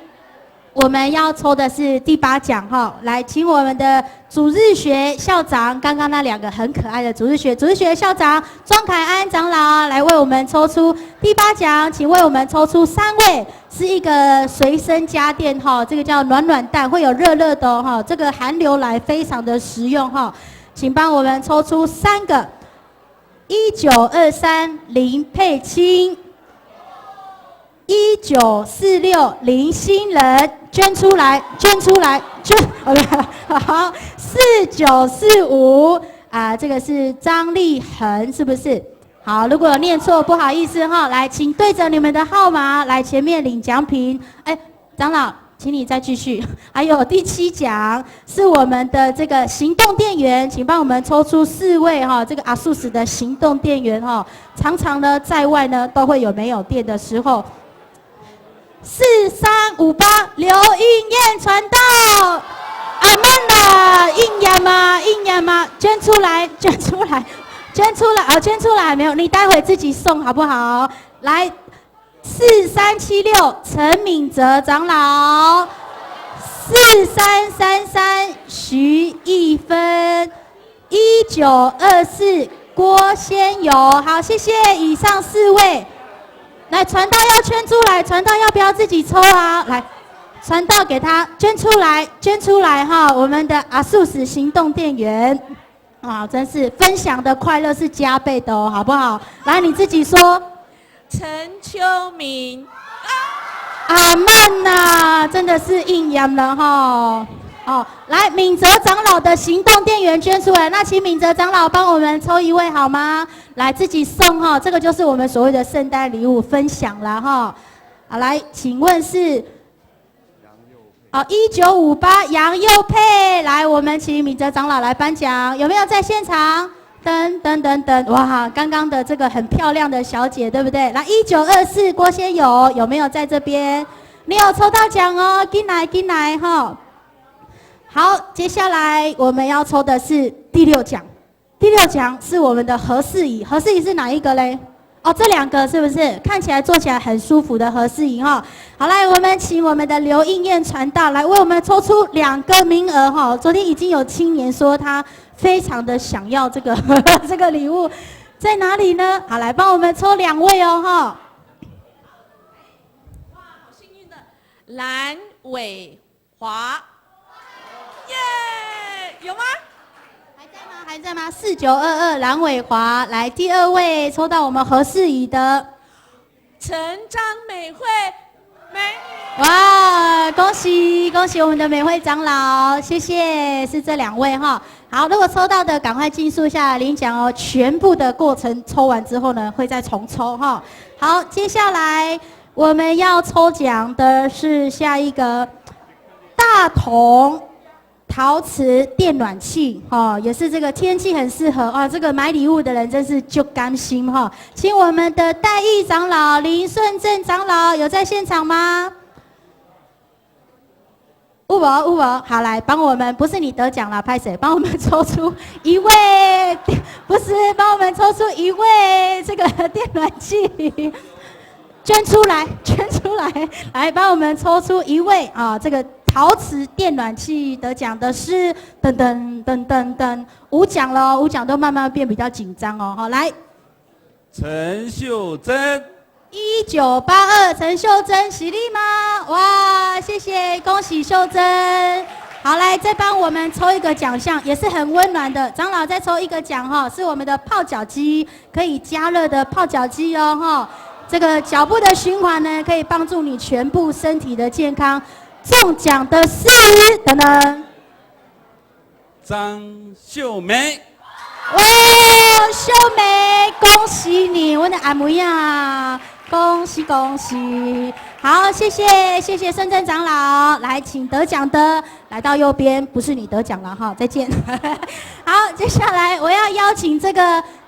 我们要抽的是第8奖哈，来，请我们的主日学校长，刚刚那2个很可爱的主日学校长庄凯安长老来为我们抽出第8奖，请为我们抽出3位，是一个随身家电哈，这个叫暖暖袋，会有热热的哈，这个寒流来非常的实用哈，请帮我们抽出3个，1923林佩清。1946林新人捐出来，好，4945啊，这个是张立恒，是不是？好，如果有念错，不好意思哈。来，请对着你们的号码来前面领奖品。哎，长老，请你再继续。还有第7奖是我们的这个行动电源，请帮我们抽出4位哈，这个ASUS的行动电源哈，常常呢在外呢都会有没有电的时候。4358刘应燕传道，阿曼啦，应验吗？应验吗？捐出来，捐出来。捐出来啊！捐出来没有？你待会自己送好不好？来，4376陈敏哲长老，4333徐义芬，1924郭先友。好，谢谢以上4位。来，传道要捐出来，传道要不要自己抽啊？来，传道给他捐出来，捐出来哈！我们的ASUS行动电源。啊，真是分享的快乐是加倍的哦，好不好？来，你自己说。陈秋明，阿曼呐，真的是应验了哈。哦，来，敏哲长老的行动电源捐出来，那请敏哲长老帮我们抽1位好吗？来，自己送哈，这个就是我们所谓的圣诞礼物分享了哈。好，来，请问是？哦，1958杨佑佩，来，我们请敏哲长老来颁奖，有没有在现场？噔噔噔噔，哇，刚刚的这个很漂亮的小姐，对不对？来，1924郭先友有没有在这边？你有抽到奖哦，进来进来哈。好，接下来我们要抽的是第6奖，第6奖是我们的和适椅，和适椅是哪一个嘞？哦，这2个是不是看起来坐起来很舒服的和适椅哈？好，来，我们请我们的刘应燕传道来为我们抽出2个名额哈。昨天已经有青年说他非常的想要这个这个礼物，在哪里呢？好，来帮我们抽2位哦哈。哇，好幸运的蓝伟华，耶，有吗？还在吗？4922蓝伟华，来第2位抽到我们和适宜的陈张美惠美女。哇，恭喜恭喜我们的美惠长老，谢谢，是这2位哈。好，如果抽到的赶快尽速下来领奖哦，全部的过程抽完之后呢，会再重抽哈。好，接下来我们要抽奖的是下一个大同陶瓷电暖器，哈，也是这个天气很适合啊。这个买礼物的人真是就甘心哈。请我们的代义长老林顺正长老有在现场吗？乌宝，好，来帮我们，不是你得奖了，拍谁？帮我们抽出1位，不是，帮我们抽出1位这个电暖器，捐出来，来帮我们抽出1位啊，这个。陶瓷电暖器得奖的是5奖了，5奖都慢慢变比较紧张哦。好，来，陈秀珍，1982陈秀珍，喜力吗？哇，谢谢，恭喜秀珍。好，来再帮我们抽一个奖项，也是很温暖的。长老再抽一个奖哈，是我们的泡脚机，可以加热的泡脚机哦哈。这个脚部的循环呢，可以帮助你全部身体的健康。中奖的是等等，张秀梅。哇，秀梅，恭喜你，我的阿妹呀，恭喜恭喜！好，谢谢深圳长老，来，请得奖的来到右边，不是你得奖了哈，再见。好，接下来我要邀请这个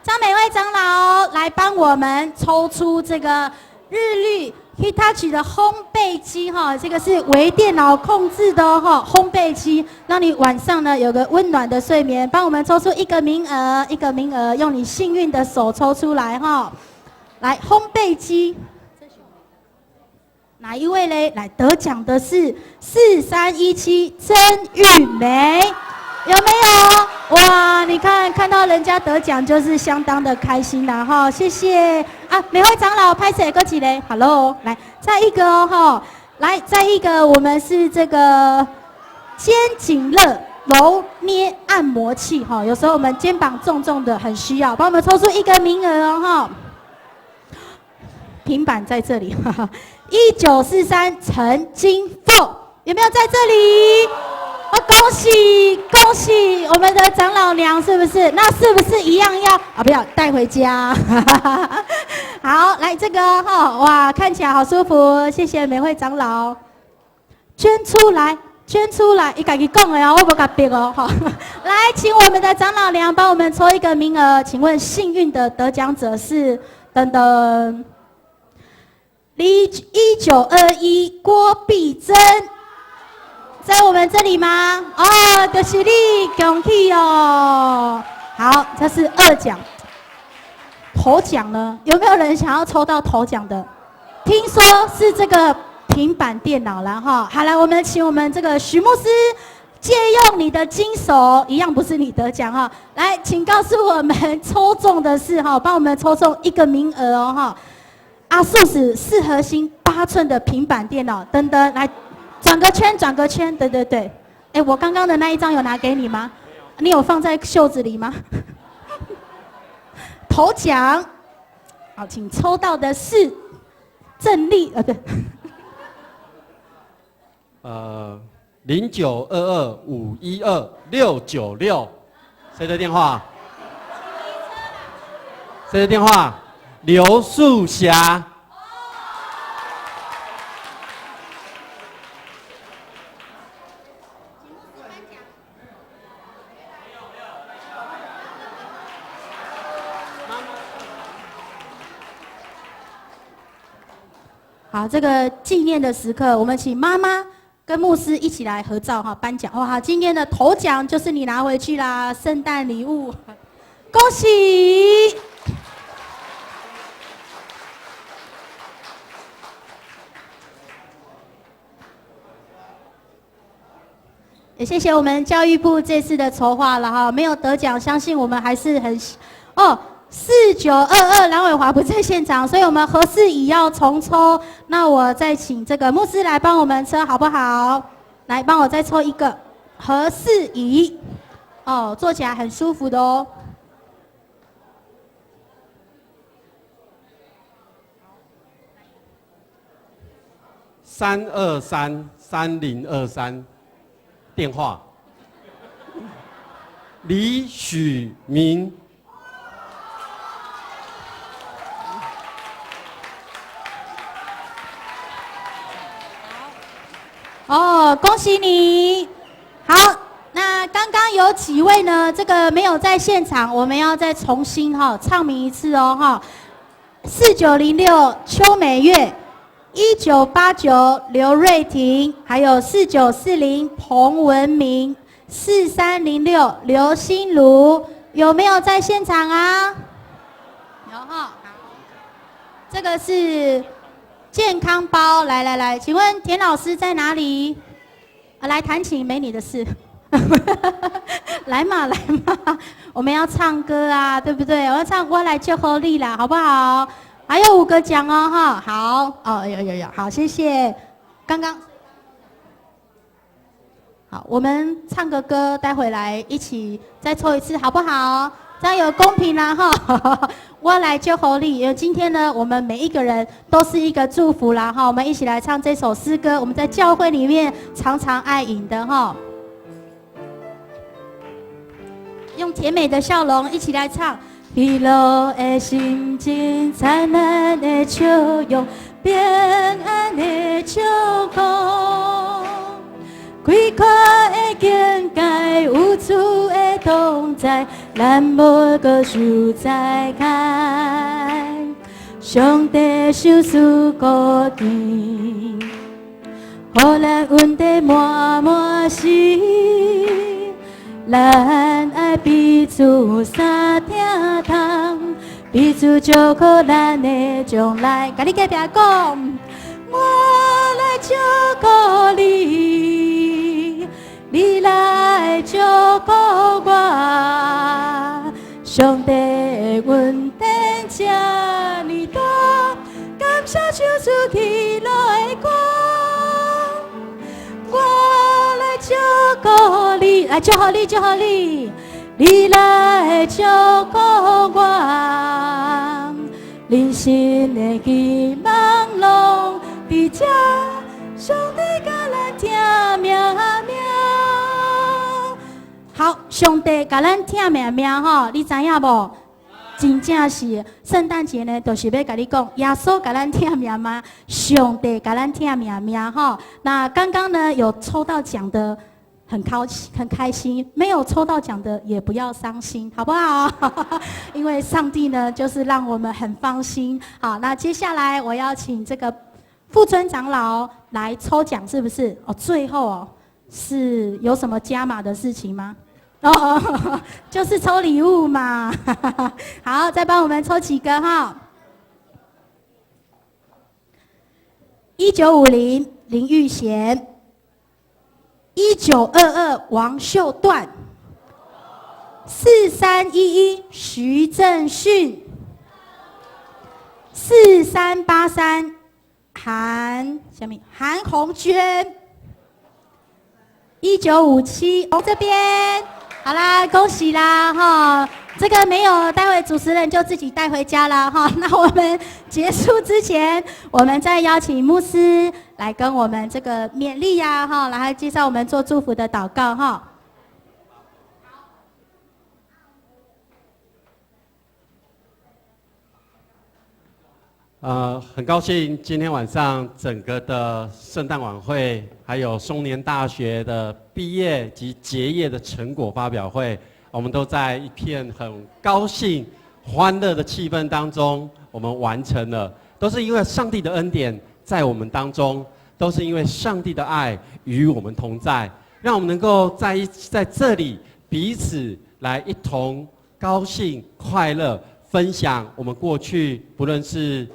张美惠长老来帮我们抽出这个日绿。Hitachi 的烘焙机哈，这个是微电脑控制的哈烘焙机，让你晚上呢有个温暖的睡眠。帮我们抽出1个名额，用你幸运的手抽出来哈。来，烘焙机，哪一位嘞？来，得奖的是4317曾玉梅，有没有？哇，你看到人家得奖就是相当的开心啦哈，谢谢啊！美惠长老拍谁个几嘞 ？Hello， 来再一个哦哈，来再一个，我们是这个肩颈热揉捏按摩器哈，有时候我们肩膀重重的很需要，帮我们抽出1个名额哦哈。平板在这里，哈哈，1943陈金凤有没有在这里？恭喜恭喜！我们的长老娘是不是？那是不是一样要啊？不要带回家。好，来这个哈，哇，看起来好舒服，谢谢每位长老，捐出来。捐出来，伊家己讲的哦，我不甲逼哦，好，来，请我们的长老娘帮我们抽一个名额，请问幸运的得奖者是等等1921郭碧珍，在我们这里吗？哦，就是你，恭喜哦！好，这是2奖，头奖呢？有没有人想要抽到头奖的？听说是这个。平板电脑了哈，好来，我们请我们这个许牧师借用你的金手，一样不是你得奖哈，来，请告诉我们抽中的是哈，帮我们抽中一个名额哦哈，阿素是4核心8寸的平板电脑，等等，来转个圈，转个圈，对对对，哎，我刚刚的那一张有拿给你吗？你有放在袖子里吗？头奖，好，请抽到的是郑丽，对。0922512696，谁的电话？谁的电话？刘素霞。好，这个纪念的时刻，我们请妈妈跟牧师一起来合照哈，颁奖。哇，今天的头奖就是你拿回去啦，圣诞礼物，恭喜！也谢谢我们教育部这次的筹划了哈，没有得奖，相信我们还是很4922蓝伟华不在现场，所以我们合适乙要重抽。那我再请这个牧师来帮我们抽好不好？来帮我再抽一个合适乙，哦，坐起来很舒服的哦。3233023，电话李许明。哦，恭喜你！好，那刚刚有几位呢？这个没有在现场，我们要再重新唱名一次哦4906邱美月，1989刘瑞婷，还有4940彭文明，4306刘心如，有没有在现场啊？有哈，好，这个是。健康包，来，请问田老师在哪里？来弹琴没你的事，来嘛，我们要唱歌啊，对不对？我要唱《我来就合力》啦，好不好？还有5个奖哦，哈，好，哦，有，好，谢谢。刚刚，好，我们唱个歌，待会来一起再抽一次，好不好？这样有公平啦哈，我来就合力。因为今天呢，我们每一个人都是一个祝福啦哈。我们一起来唱这首诗歌，我们在教会里面常常爱吟的哈。用甜美的笑容一起来唱。喜乐的心情，灿烂的笑容，平安的祝福。开阔的境界，有主的同在，咱无搁受灾害。上帝手赐孤甜，予咱稳得满满是。咱爱彼此相听通，彼此祝福咱的将来。甲你隔壁讲，我来祝福你，你来祝福我。上帝的恩典这呢大，感谢唱出喜乐的歌。我来祝福你，来祝福你，祝福你，你来祝福我。人生的希望拢伫这，上帝甲咱听命命。好，上帝甲咱听命命吼，你知影无？真正是圣诞节呢，就是要甲你讲，耶稣甲咱听命命，上帝甲咱听命命吼。那刚刚呢有抽到奖的，很开心，没有抽到奖的也不要伤心，好不好？因为上帝呢，就是让我们很放心。好，那接下来我要请这个副村长老来抽奖，是不是？哦，最后哦，是有什么加码的事情吗？哦，就是抽礼物嘛。好，再帮我们抽几个哈。1950林玉贤，1922王秀段，4311徐正训，4383韩红娟，1957从这边。好啦，恭喜啦哈！这个没有，待会主持人就自己带回家了哈。那我们结束之前，我们再邀请牧师来跟我们这个勉励呀哈，来介绍我们做祝福的祷告哈。很高兴今天晚上整个的圣诞晚会，还有松年大学的毕业及结业的成果发表会，我们都在一片很高兴、欢乐的气氛当中，我们完成了。都是因为上帝的恩典在我们当中，都是因为上帝的爱与我们同在，让我们能够在这里彼此来一同高兴、快乐，分享我们过去不论是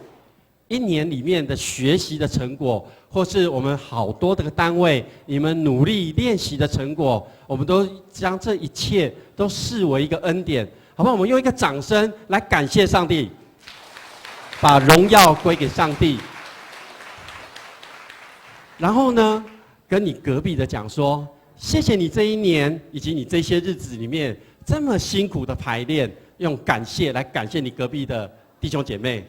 一年里面的学习的成果，或是我们好多的单位你们努力练习的成果，我们都将这一切都视为一个恩典，好不好？我们用一个掌声来感谢上帝，把荣耀归给上帝。然后呢，跟你隔壁的讲说，谢谢你这一年以及你这些日子里面这么辛苦的排练，用感谢来感谢你隔壁的弟兄姐妹。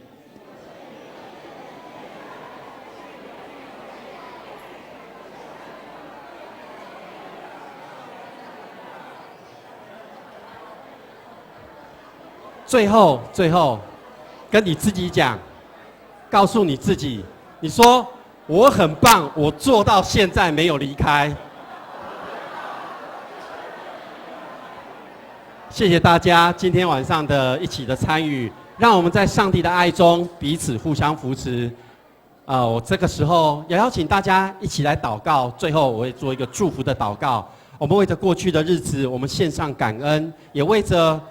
最后，跟你自己讲，告诉你自己，你说我很棒，我做到现在没有离开。谢谢大家今天晚上的一起的参与，让我们在上帝的爱中彼此互相扶持。我这个时候也邀请大家一起来祷告，最后我会做一个祝福的祷告。我们为着过去的日子，我们献上感恩，也为着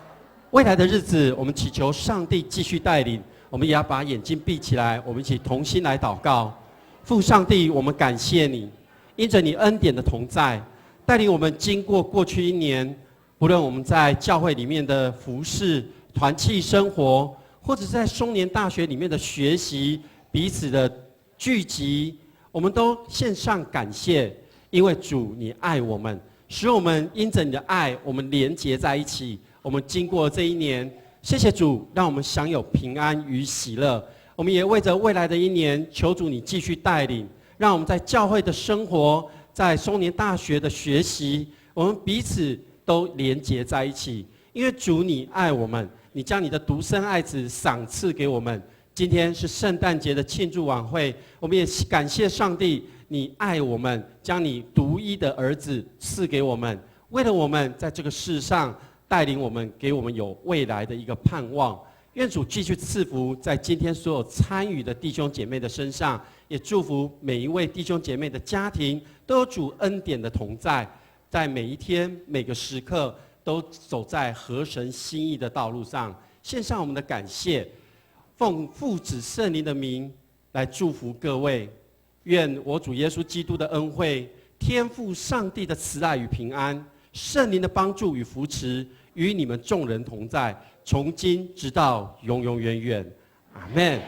未来的日子，我们祈求上帝继续带领。我们也要把眼睛闭起来，我们一起同心来祷告。父上帝，我们感谢你，因着你恩典的同在，带领我们经过过去一年，不论我们在教会里面的服事、团契生活，或者是在松年大学里面的学习、彼此的聚集，我们都献上感谢，因为主你爱我们，使我们因着你的爱，我们连结在一起。我们经过这一年，谢谢主，让我们享有平安与喜乐。我们也为着未来的一年，求主你继续带领，让我们在教会的生活，在松年大学的学习，我们彼此都连结在一起。因为主你爱我们，你将你的独生爱子赏赐给我们。今天是圣诞节的庆祝晚会，我们也感谢上帝，你爱我们，将你独一的儿子赐给我们，为了我们在这个世上带领我们，给我们有未来的一个盼望。愿主继续赐福在今天所有参与的弟兄姐妹的身上，也祝福每一位弟兄姐妹的家庭都有主恩典的同在，在每一天每个时刻都走在合神心意的道路上。献上我们的感谢，奉父子圣灵的名来祝福各位。愿我主耶稣基督的恩惠、天父上帝的慈爱与平安、圣灵的帮助与扶持，与你们众人同在，从今直到永永远远，阿们。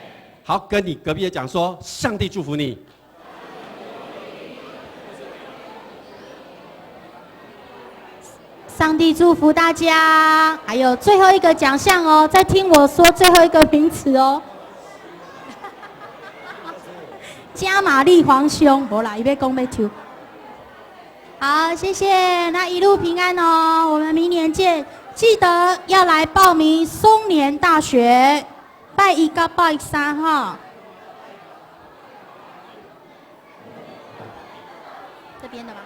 好，跟你隔壁的讲说，上帝祝福你。上帝祝福大家。还有最后一个奖项哦，再听我说最后一个名词哦。加玛利皇兄，无啦，伊要讲要抽。好。好，谢谢，那一路平安哦，我们明年见。记得要来报名松年大学，拜一到拜三哈。这边的吗？